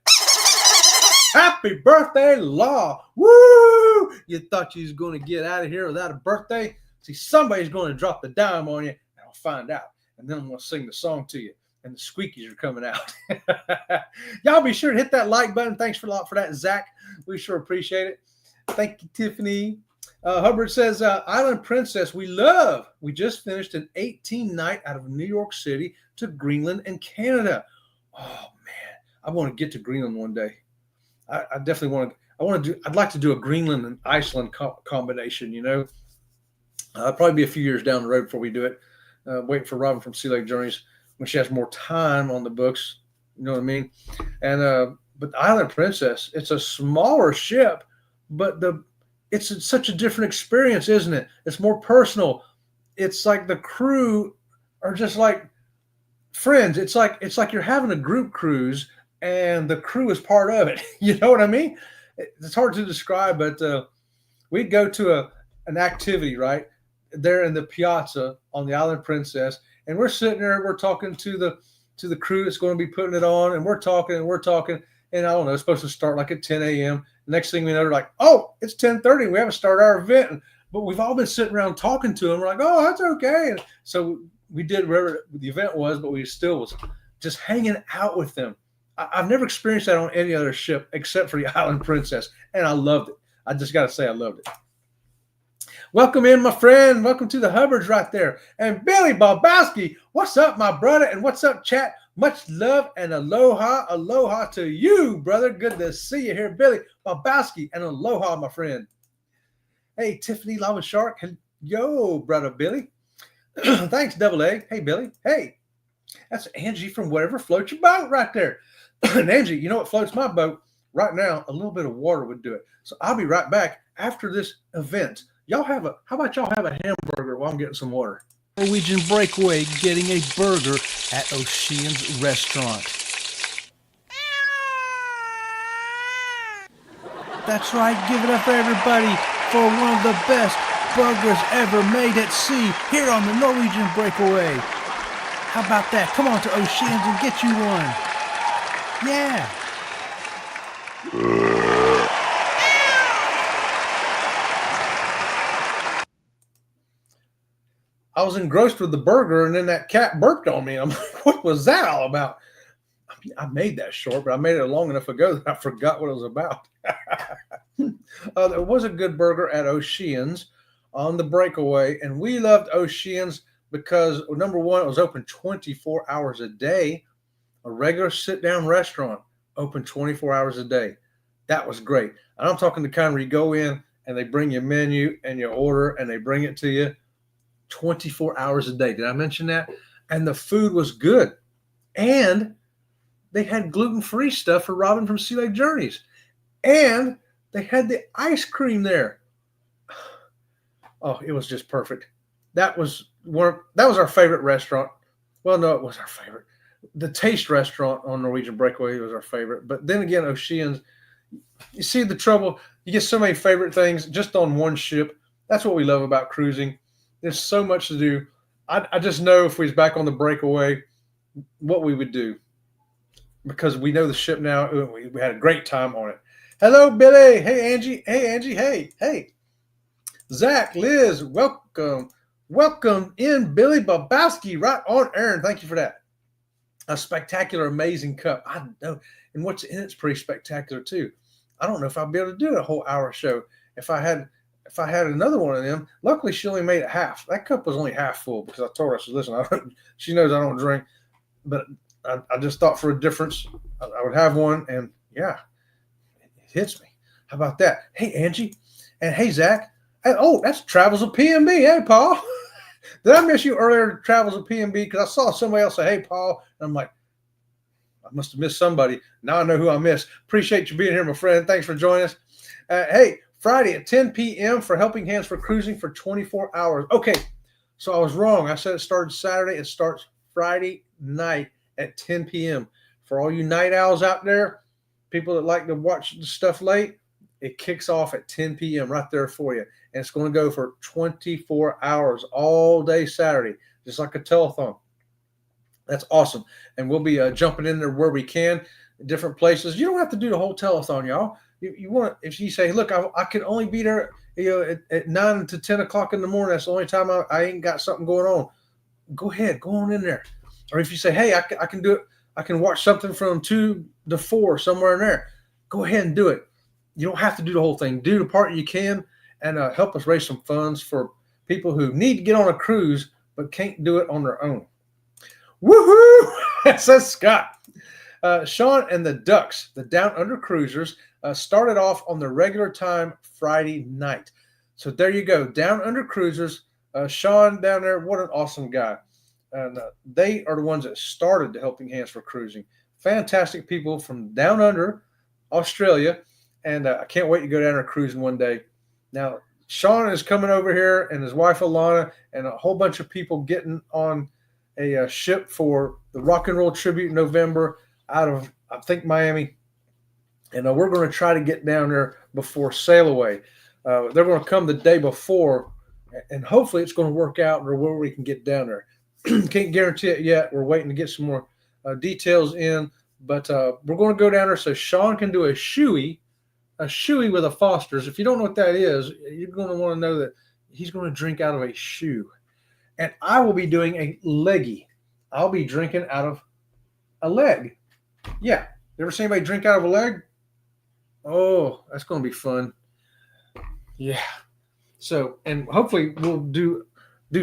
Happy birthday, Law. Woo! You thought you was going to get out of here without a birthday? See, somebody's going to drop the dime on you, and I'll find out. And then I'm going to sing the song to you. and the squeakies are coming out. Y'all be sure to hit that like button. Thanks for a lot for that, Zach. We sure appreciate it. Thank you, Tiffany. Hubbard says, Island Princess, we love. We just finished an 18-night out of New York City to Greenland and Canada. Oh, man. I want to get to Greenland one day. I definitely want to. I'd like to do a Greenland and Iceland combination, you know. Probably be a few years down the road before we do it. Waiting for Robin from Sea Lake Journeys when she has more time on the books. You know what I mean? And but Island Princess, it's a smaller ship, but it's such a different experience, isn't it? It's more personal. It's like the crew are just like friends. It's like you're having a group cruise, and the crew is part of it. You know what I mean? It's hard to describe, but we'd go to an activity right there in the piazza on the Island Princess, and we're sitting there. We're talking to the crew that's going to be putting it on, and we're talking, and I don't know. It's supposed to start like at 10 a.m. Next thing we know, they're like, "Oh, it's 10:30. We haven't started our event." But we've all been sitting around talking to them. We're like, "Oh, that's okay." And so we did whatever the event was, but we still was just hanging out with them. I've never experienced that on any other ship except for the Island Princess, and I loved it. I just got to say I loved it. Welcome in, my friend. Welcome to the Hubbards right there. And Billy Bobowski, what's up, my brother? And what's up, chat? Much love and aloha. Aloha to you, brother. Good to see you here, Billy Bobowski. And aloha, my friend. Hey, Tiffany Lava Shark. Yo, brother Billy. Thanks, Double A. Hey, Billy. Hey, that's Angie from Whatever Floats Your Boat right there. And Angie, you know what floats my boat? Right now, a little bit of water would do it. So I'll be right back after this event. How about y'all have a hamburger while I'm getting some water? Norwegian Breakaway getting a burger at O'Shea's Restaurant. That's right, give it up everybody for one of the best burgers ever made at sea here on the Norwegian Breakaway. How about that? Come on to O'Shea's and get you one. Yeah. I was engrossed with the burger, and then that cat burped on me. I'm like, what was that all about? I made that short, but I made it long enough ago that I forgot what it was about. There was a good burger at O'Shea's on the Breakaway, and we loved O'Shea's because, number one, it was open 24 hours a day, a regular sit-down restaurant, open 24 hours a day. That was great. And I'm talking the kind where you go in, and they bring you a menu, and you order, and they bring it to you 24 hours a day. Did I mention that? And the food was good. And they had gluten-free stuff for Robin from Sea Lake Journeys. And they had the ice cream there. Oh, it was just perfect. That was our favorite restaurant. Well, no, it was our favorite. The Taste restaurant on Norwegian Breakaway was our favorite. But then again, O'Shea's, you see the trouble. You get so many favorite things just on one ship. That's what we love about cruising. There's so much to do. I just know if we was back on the Breakaway, what we would do. Because we know the ship now. We had a great time on it. Hello, Billy. Hey, Angie. Hey, Angie. Hey. Zach, Liz, welcome. Welcome in, Billy Bobowski, right on, Aaron. Thank you for that. A spectacular, amazing cup. I know. And what's in it's pretty spectacular, too. I don't know if I'll be able to do a whole hour show. If I had another one of them, luckily she only made it half. That cup was only half full because I told her, I said, listen, she knows I don't drink, but I just thought for a difference, I would have one, and yeah, it hits me. How about that? Hey, Angie, and hey, Zach. And, that's Travels of PMB. Hey, Paul. Did I miss you earlier, Travels of PMB? Because I saw somebody else say, hey, Paul, and I'm like, I must have missed somebody. Now I know who I missed. Appreciate you being here, my friend. Thanks for joining us. Hey, Friday at 10 p.m. for Helping Hands for Cruising for 24 hours. Okay, so I was wrong. I said it started Saturday. It starts Friday night at 10 p.m. For all you night owls out there, people that like to watch the stuff late, it kicks off at 10 p.m. right there for you. And it's going to go for 24 hours all day Saturday, just like a telethon. That's awesome. And we'll be jumping in there where we can, different places. You don't have to do the whole telethon, y'all. You want, if you say, look, I can only be there, at 9 to 10 o'clock in the morning. That's the only time I ain't got something going on. Go ahead, go on in there. Or if you say, hey, I can do it. I can watch something from 2 to 4 somewhere in there. Go ahead and do it. You don't have to do the whole thing. Do the part you can and help us raise some funds for people who need to get on a cruise but can't do it on their own. Woohoo! Says Scott. Sean and the Ducks, the Down Under Cruisers, started off on the regular time Friday night. So there you go. Down Under Cruisers. Sean down there, what an awesome guy. And they are the ones that started the Helping Hands for Cruising. Fantastic people from down under Australia. And I can't wait to go down there cruising one day. Now, Sean is coming over here and his wife, Alana, and a whole bunch of people getting on a ship for the Rock and Roll Tribute in November out of, I think, Miami. And we're going to try to get down there before sail away. They're going to come the day before, and hopefully it's going to work out or where we can get down there. Can't guarantee it yet. We're waiting to get some more details in. But we're going to go down there so Sean can do a shoey with a Foster's. If you don't know what that is, you're going to want to know that he's going to drink out of a shoe. And I will be doing a leggy. I'll be drinking out of a leg. Yeah. You ever seen anybody drink out of a leg? Oh, that's going to be fun. Yeah. So, and hopefully we'll do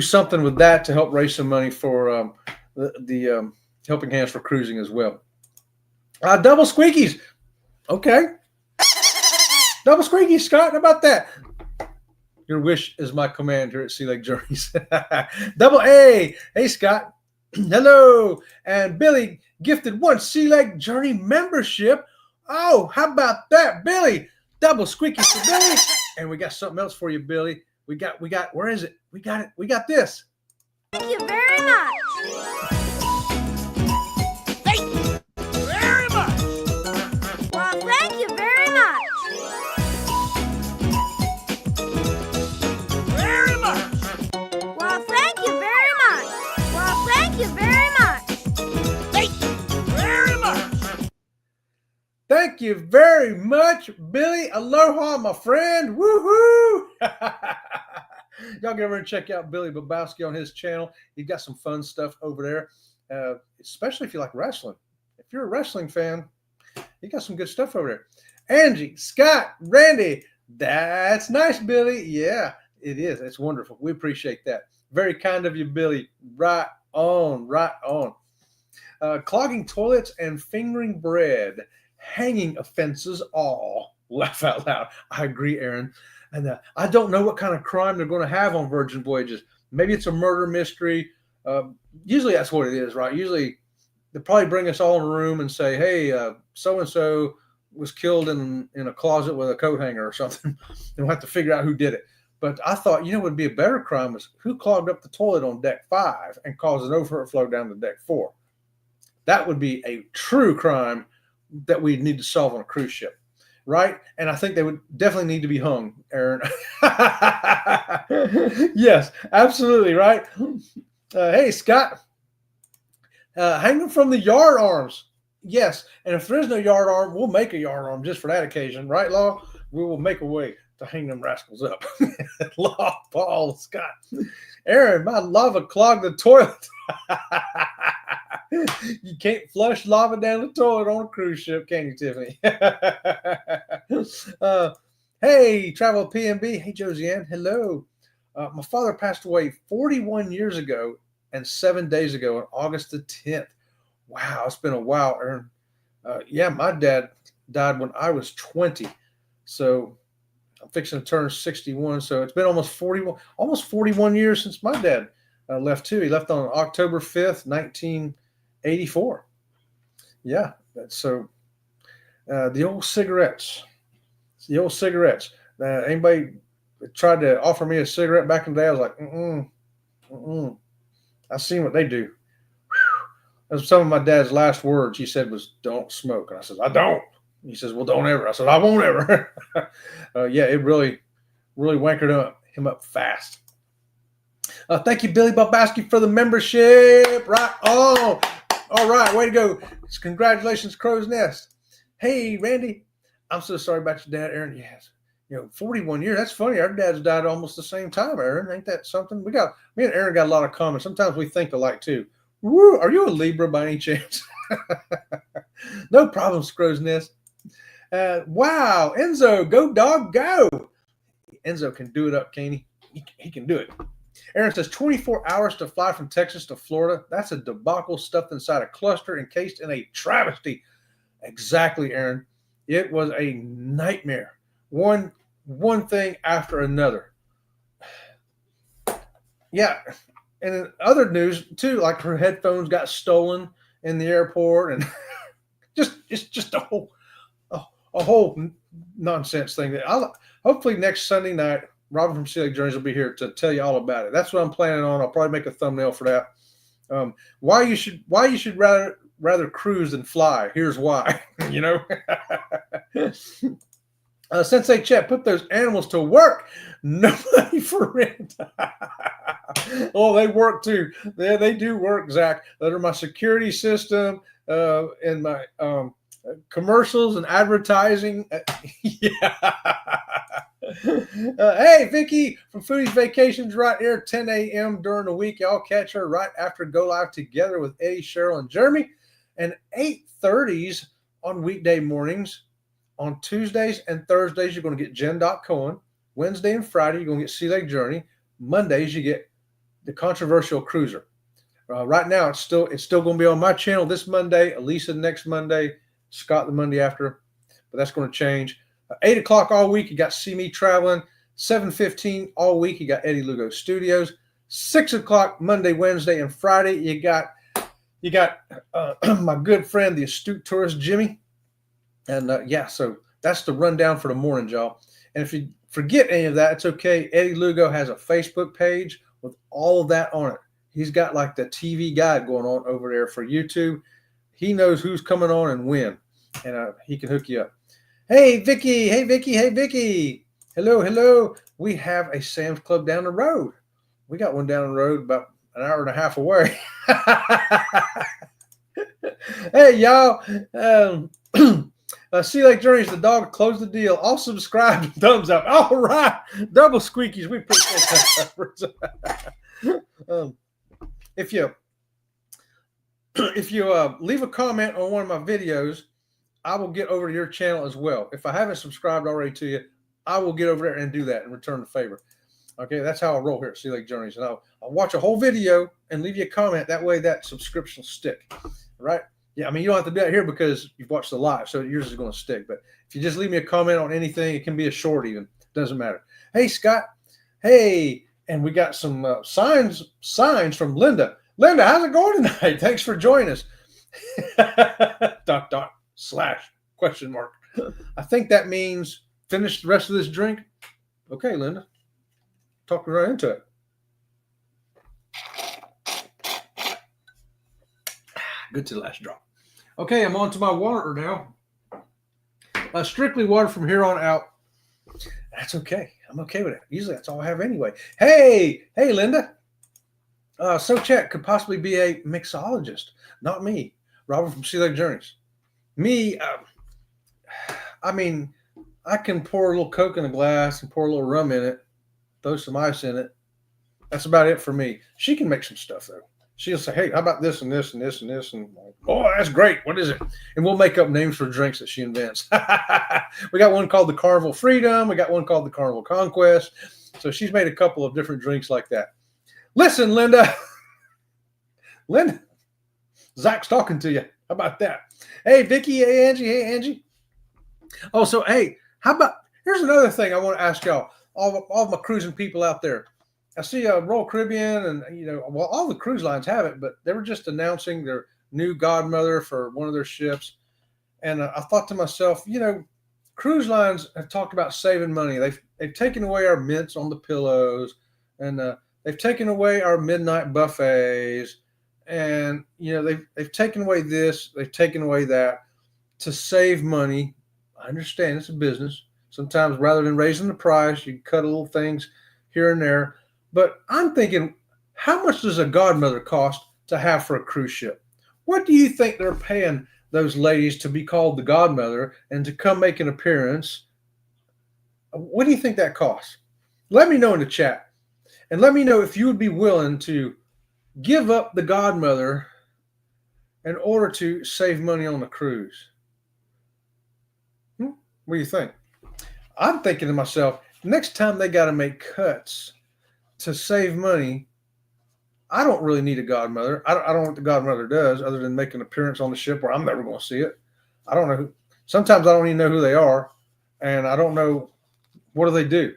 something with that to help raise some money for the Helping Hands for Cruising as well. Double squeakies. Okay. Double squeakies, Scott. How about that? Your wish is my command here at Sea Leg Journeys. Double A. Hey, Scott. Hello. And Billy gifted 1 Sea Leg Journey membership. Oh, how about that, Billy? Double squeaky for Billy. And we got something else for you, Billy. We got, where is it? We got it. We got this. Thank you very much. Thank you very much. Well, thank you very much. Very much. Well, thank you very much. Well, thank you very much. Thank you very much. Thank you very much, Billy. Aloha, my friend. Woohoo! Y'all get over and check out Billy Babowski on his channel. He's got some fun stuff over there, especially if you like wrestling. If you're a wrestling fan, he got some good stuff over there. Angie, Scott, Randy, that's nice, Billy. Yeah, it is. It's wonderful. We appreciate that. Very kind of you, Billy. Right on, right on. Clogging toilets and fingering bread. Hanging offenses all. Laugh out loud. I agree, Aaron. And I don't know what kind of crime they're going to have on Virgin Voyages. Maybe it's a murder mystery. Usually that's what it is, right? Usually they probably bring us all in a room and say, hey, so-and-so was killed in a closet with a coat hanger or something. And we'll have to figure out who did it. But I thought, what would be a better crime is who clogged up the toilet on deck 5 and caused an overflow down to deck 4. That would be a true crime that we need to solve on a cruise ship. Right? And I think they would definitely need to be hung, Aaron. Yes, absolutely, right? Hey, Scott. Hang them from the yard arms. Yes, and if there is no yard arm, we'll make a yard arm just for that occasion. Right, Law? We will make a way to hang them rascals up. Law, Paul, Scott. Aaron, my lava clogged the toilet. You can't flush lava down the toilet on a cruise ship, can you, Tiffany? Hey, Travel PNB. Hey, Josiane. Hello. My father passed away 41 years ago and 7 days ago on August the 10th. Wow, it's been a while, Aaron. Yeah, my dad died when I was 20. So I'm fixing to turn 61. So it's been almost 41 years since my dad left too. He left on October 5th, 1984. Yeah, so the old cigarettes. Anybody tried to offer me a cigarette back in the day, I was like, I've seen what they do. That's some of my dad's last words. He said was, "Don't smoke." And I said, "I don't." He says, "Well, don't ever." I said, "I won't ever." Yeah, it really wankered him up fast. Thank you, Billy Babowski, for the membership. Right on. All right, way to go. Congratulations, Crow's Nest. Hey, Randy, I'm so sorry about your dad, Aaron. Yes, 41 years. That's funny. Our dads died almost the same time, Aaron. Ain't that something? Me and Aaron got a lot of comments. Sometimes we think alike too. Woo, are you a Libra by any chance? No problem, Scrow's Nest. Wow, Enzo, go dog, go. Enzo can do it up, Caney. He can do it. Aaron says 24 hours to fly from Texas to Florida. That's a debacle stuffed inside a cluster encased in a travesty. Exactly, Aaron. It was a nightmare. One thing after another. Yeah. And in other news, too, like her headphones got stolen in the airport, and it's just a whole nonsense thing. That hopefully next Sunday night, Robin from Sea Lake Journeys will be here to tell you all about it. That's what I'm planning on. I'll probably make a thumbnail for that. Why you should rather cruise than fly. Here's why. Sensei Chet, put those animals to work. No money for rent. Oh, they work too. They do work, Zach. They're my security system and my commercials and advertising. Yeah. Hey, Vicky from Foodies Vacations right here, 10 a.m. during the week. Y'all catch her right after Go Live together with Eddie, Cheryl, and Jeremy. And 8:30s on weekday mornings. On Tuesdays and Thursdays, you're going to get Jen Cohen. Wednesday and Friday, you're going to get Sea Lake Journey. Mondays, you get the Controversial Cruiser. Right now, it's still going to be on my channel this Monday, Elisa next Monday, Scott the Monday after, but that's going to change. 8 o'clock all week, you got See Me Traveling. 7:15 all week, you got Eddie Lugo Studios. 6 o'clock Monday, Wednesday, and Friday, you got my good friend, the astute tourist Jimmy. And so that's the rundown for the morning, y'all. And if you forget any of that, it's okay. Eddie Lugo has a Facebook page with all of that on it. He's got like the TV guide going on over there for YouTube. He knows who's coming on and when, and he can hook you up. Hey, Vicky. Hey, Vicky. Hey, Vicky. Hello, hello. We have a Sam's Club down the road. We got one down the road about an hour and a half away. Hey, y'all. Sea Lake Journeys, the dog closed the deal. All subscribe and thumbs up. All right. Double squeakies. We appreciate that. If you leave a comment on one of my videos, I will get over to your channel as well. If I haven't subscribed already to you, I will get over there and do that and return the favor. Okay, that's how I roll here at Sea Lake Journeys. And I'll watch a whole video and leave you a comment. That way that subscription will stick. All right? Yeah, I mean, you don't have to do that here because you've watched the live, so yours is going to stick. But if you just leave me a comment on anything, it can be a short even. Doesn't matter. Hey, Scott. Hey, and we got some signs from Linda. Linda, how's it going tonight? Thanks for joining us. ... question mark. I think that means finish the rest of this drink. Okay, Linda. Talking right into it. Good to the last drop. Okay, I'm on to my water now. Strictly water from here on out. That's okay. I'm okay with it. Usually that's all I have anyway. Hey, Linda. So Chet could possibly be a mixologist. Not me. Robert from Sea Lake Journeys. Me, I mean, I can pour a little Coke in a glass and pour a little rum in it, throw some ice in it. That's about it for me. She can make some stuff, though. She'll say, hey, how about this and this and this and this? And, oh, that's great. What is it? And we'll make up names for drinks that she invents. We got one called the Carnival Freedom. We got one called the Carnival Conquest. So she's made a couple of different drinks like that. Listen, Linda. Linda, Zach's talking to you. How about that? Hey, Vicky. Hey, Angie. Hey, Angie. Oh, so, hey, how about, here's another thing I want to ask y'all, all my cruising people out there. I see Royal Caribbean and, all the cruise lines have it, but they were just announcing their new godmother for one of their ships. And I thought to myself, cruise lines have talked about saving money. They've taken away our mints on the pillows, and they've taken away our midnight buffets, and they've taken away this, they've taken away that to save money. I understand it's a business. Sometimes rather than raising the price, you cut little things here and there. But I'm thinking, how much does a godmother cost to have for a cruise ship? What do you think they're paying those ladies to be called the godmother and to come make an appearance? What do you think that costs? Let me know in the chat. And let me know if you would be willing to give up the godmother in order to save money on the cruise? What do you think? I'm thinking to myself, next time they got to make cuts to save money, I don't really need a godmother. I don't know what the godmother does other than make an appearance on the ship where I'm never going to see it. I don't know. Sometimes I don't even know who they are, and I don't know what do they do.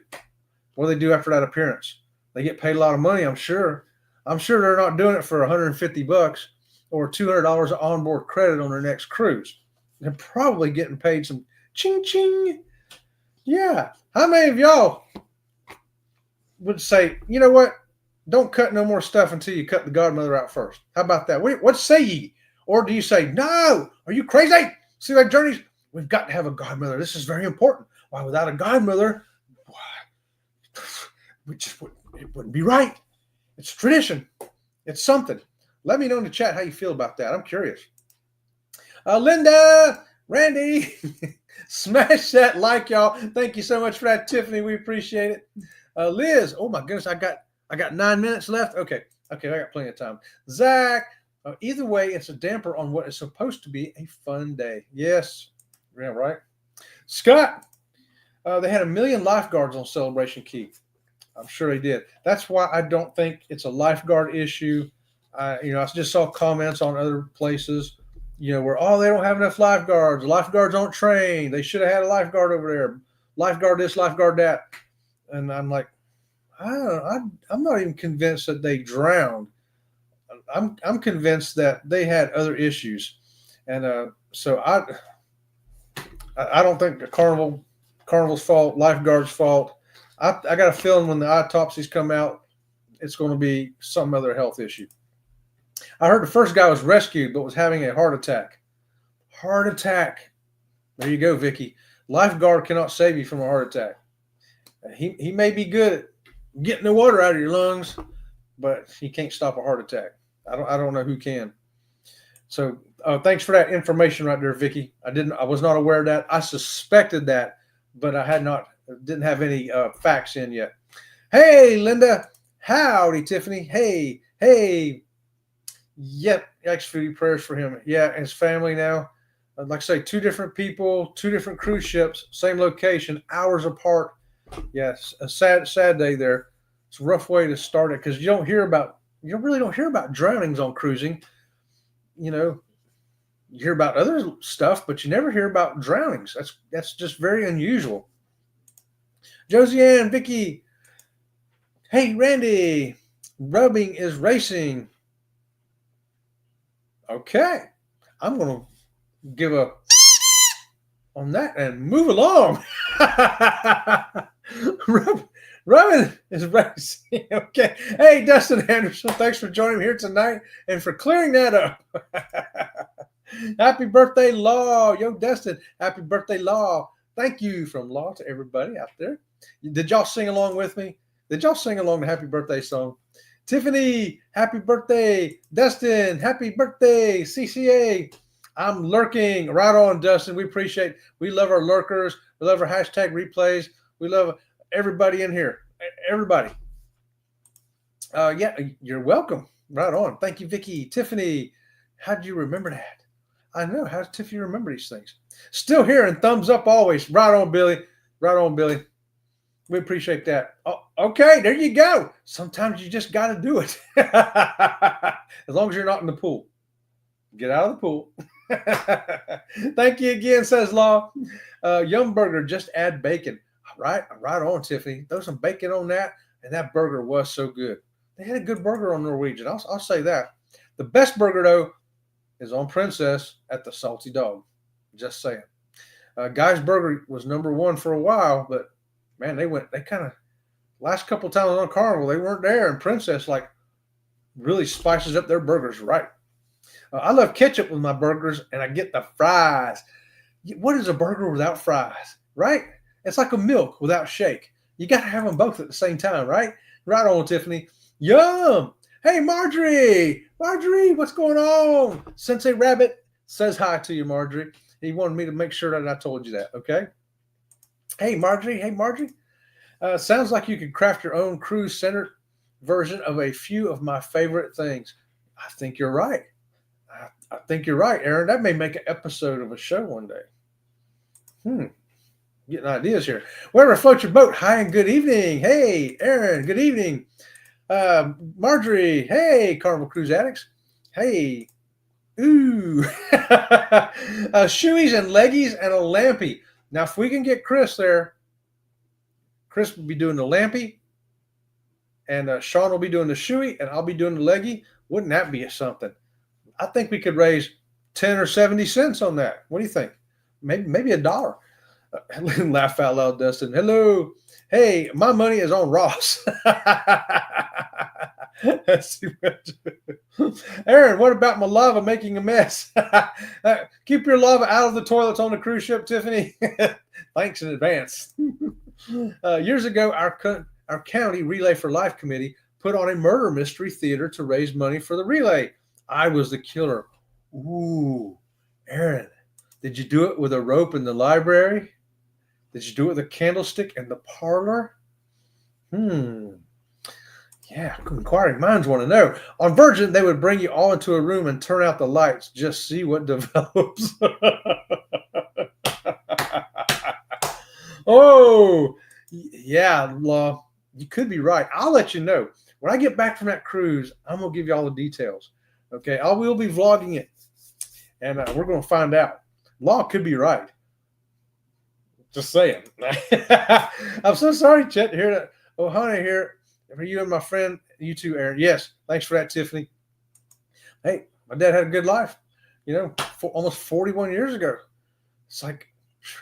What do they do after that appearance? They get paid a lot of money, I'm sure. I'm sure they're not doing it for $150 or $200 of onboard credit on their next cruise. They're probably getting paid some ching ching. Yeah. How many of y'all would say, you know what? Don't cut no more stuff until you cut the godmother out first. How about that? What say ye? Or do you say, no, are you crazy? Sea Leg Journeys, we've got to have a godmother. This is very important. Why, without a godmother, it wouldn't be right. It's tradition. It's something. Let me know in the chat how you feel about that. I'm curious. Linda, Randy, smash that like, y'all. Thank you so much for that, Tiffany. We appreciate it. Liz, oh my goodness, I got 9 minutes left. Okay, I got plenty of time. Zach, either way, it's a damper on what is supposed to be a fun day. Yes, yeah, right. Scott, they had 1 million lifeguards on Celebration Key. I'm sure they did. That's why I don't think it's a lifeguard issue. I just saw comments on other places, where, they don't have enough lifeguards. Lifeguards aren't trained. They should have had a lifeguard over there. Lifeguard this, lifeguard that. And I'm like, I'm not even convinced that they drowned. I'm convinced that they had other issues. And so I don't think the Carnival's fault, lifeguards' fault. I got a feeling when the autopsies come out, it's going to be some other health issue. I heard the first guy was rescued, but was having a heart attack. Heart attack. There you go, Vicky. Lifeguard cannot save you from a heart attack. He may be good at getting the water out of your lungs, but he can't stop a heart attack. I don't know who can. So thanks for that information right there, Vicky. I was not aware of that. I suspected that, but I didn't have any facts in yet. Hey, Linda. Howdy, Tiffany. Hey. Yep. Actually, prayers for him. Yeah, and his family now. Like I say, 2 different people, 2 different cruise ships, same location, hours apart. Yes, a sad day there. It's a rough way to start it because you really don't hear about drownings on cruising. You hear about other stuff, but you never hear about drownings. That's just very unusual. Josie Ann, Vicky. Hey, Randy. Rubbing is racing. Okay. I'm going to give a on that and move along. Rubbing is racing. Okay. Hey, Dustin Anderson. Thanks for joining me here tonight and for clearing that up. Happy birthday, Law. Yo, Dustin. Happy birthday, Law. Thank you from Law to everybody out there. Did y'all sing along with me? Did y'all sing along the happy birthday song? Tiffany, happy birthday. Dustin, happy birthday. CCA, I'm lurking. Right on, Dustin. We love our lurkers. We love our hashtag replays. We love everybody in here. Everybody. Yeah, you're welcome. Right on. Thank you, Vicky. Tiffany, how do you remember that? I know. How does Tiffany remember these things? Still here and thumbs up always. Right on, Billy. Right on, Billy. We appreciate that. Oh, okay, there you go. Sometimes you just got to do it. As long as you're not in the pool. Get out of the pool. Thank you again, says Law. Yum Burger, just add bacon. Right on, Tiffany. Throw some bacon on that, and that burger was so good. They had a good burger on Norwegian. I'll say that. The best burger, though, is on Princess at the Salty Dog. Just saying. Guy's Burger was #1 for a while, but man, they kind of last couple times on Carnival, they weren't there, and Princess really spices up their burgers right. I love ketchup with my burgers, and I get the fries. What is a burger without fries, right? It's like a milk without shake. You got to have them both at the same time, right? Right on, Tiffany. Yum. Hey, Marjorie. Marjorie, what's going on? Sensei Rabbit says hi to you, Marjorie. He wanted me to make sure that I told you that, okay? Hey, Marjorie. Sounds like you could craft your own cruise center version of a few of my favorite things. I think you're right. I think you're right, Aaron. That may make an episode of a show one day. Getting ideas here. Wherever floats your boat. Hi and good evening. Hey, Aaron. Good evening. Marjorie. Hey, Carnival Cruise Addicts. Hey. Ooh. Shoeies and leggies and a lampy. Now, if we can get Chris there, Chris will be doing the lampy, and Sean will be doing the shoey, and I'll be doing the leggy. Wouldn't that be something? I think we could raise 10 or 70 cents on that. What do you think? Maybe $1. Laugh out loud, Dustin. Hello. Hey, my money is on Ross. Aaron, what about my lava making a mess? Keep your lava out of the toilets on the cruise ship, Tiffany. Thanks in advance. Years ago, our county Relay for Life committee put on a murder mystery theater to raise money for the relay. I was the killer. Ooh, Aaron, did you do it with a rope in the library? Did you do it with a candlestick in the parlor? Yeah, inquiring minds want to know. On Virgin, they would bring you all into a room and turn out the lights. Just see what develops. Oh, yeah, Law. You could be right. I'll let you know. When I get back from that cruise, I'm going to give you all the details. Okay, I will be vlogging it. And we're going to find out. Law could be right. Just saying. I'm so sorry, Chet, to hear that. Oh, honey, here. For you and my friend, you too, Aaron. Yes, thanks for that, Tiffany. Hey, my dad had a good life, almost 41 years ago. It's like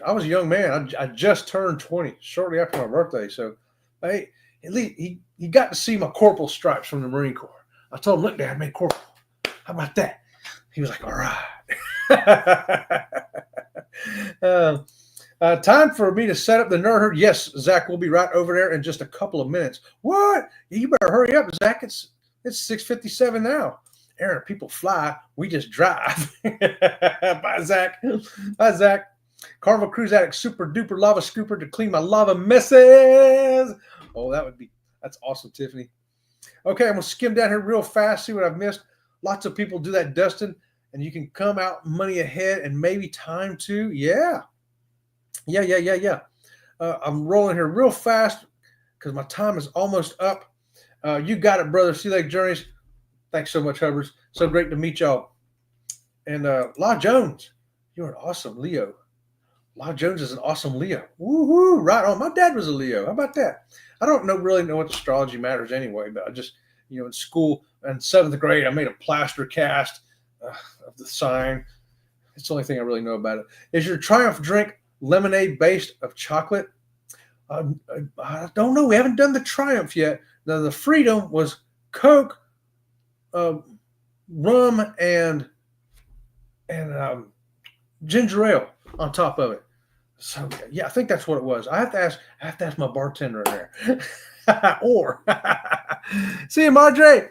I was a young man. I just turned 20 shortly after my birthday. So, hey, at least he got to see my corporal stripes from the Marine Corps. I told him, look, Dad, I made corporal. How about that? He was like, all right. Time for me to set up the nerd herd. Yes, Zach, we'll be right over there in just a couple of minutes. What? You better hurry up, Zach. It's 6:57 now. Aaron, people fly. We just drive. Bye, Zach. Bye, Zach. Carnival Cruise Addict Super Duper Lava Scooper to clean my lava messes. Oh, that's awesome, Tiffany. Okay, I'm going to skim down here real fast, see what I've missed. Lots of people do that, Dustin, and you can come out money ahead and maybe time too. Yeah. I'm rolling here real fast because my time is almost up. You got it, brother. Sea Lake Journeys. Thanks so much, Hubbards. So great to meet y'all. And La Jones, you're an awesome Leo. La Jones is an awesome Leo. Woohoo! Right on. My dad was a Leo. How about that? I don't really know what astrology matters anyway, but I just, in school in 7th grade, I made a plaster cast of the sign. It's the only thing I really know about it. Is your Triumph drink lemonade based of chocolate? I don't know. We haven't done the Triumph yet. Now, the Freedom was Coke, rum, and ginger ale on top of it. So yeah, I think that's what it was. I have to ask my bartender in there. Or see you, Marjorie.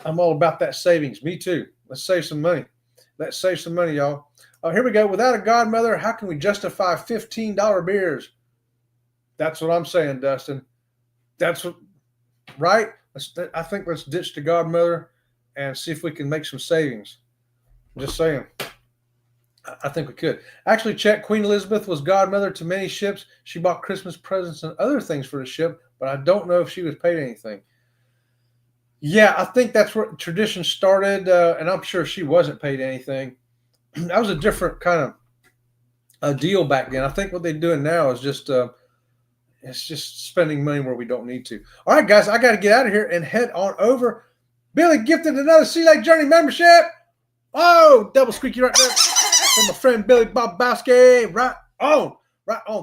I'm all about that savings. Me too. Let's save some money. Let's save some money, y'all. Here we go. Without a godmother, how can we justify $15 beers? That's what I'm saying, Dustin. That's what, right? I think let's ditch the godmother and see if we can make some savings. I'm just saying. I think we could. Actually, check. Queen Elizabeth was godmother to many ships. She bought Christmas presents and other things for the ship, but I don't know if she was paid anything. Yeah, I think that's where tradition started, and I'm sure she wasn't paid anything. That was a different kind of deal back then. I think what they're doing now is just it's just spending money where we don't need to. All right, guys, I got to get out of here and head on over. Billy gifted another Sea Lake Journey membership. Oh, double squeaky right there from my friend Billy Bobowski. Right on.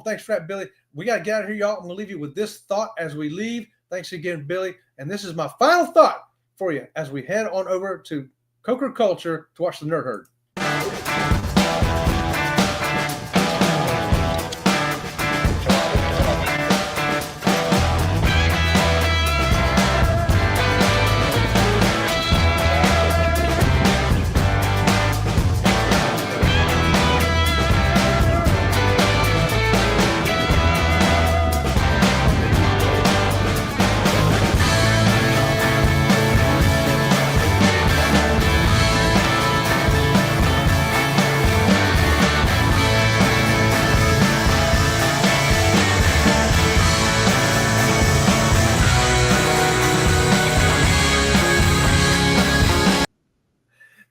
Thanks for that, Billy. We got to get out of here, y'all. I'm going to leave you with this thought as we leave. Thanks again, Billy. And this is my final thought for you as we head on over to Coker Culture to watch the Nerd Herd.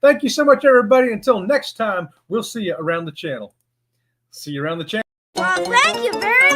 Thank you so much, everybody. Until next time, we'll see you around the channel. See you around the channel. Well, thank you very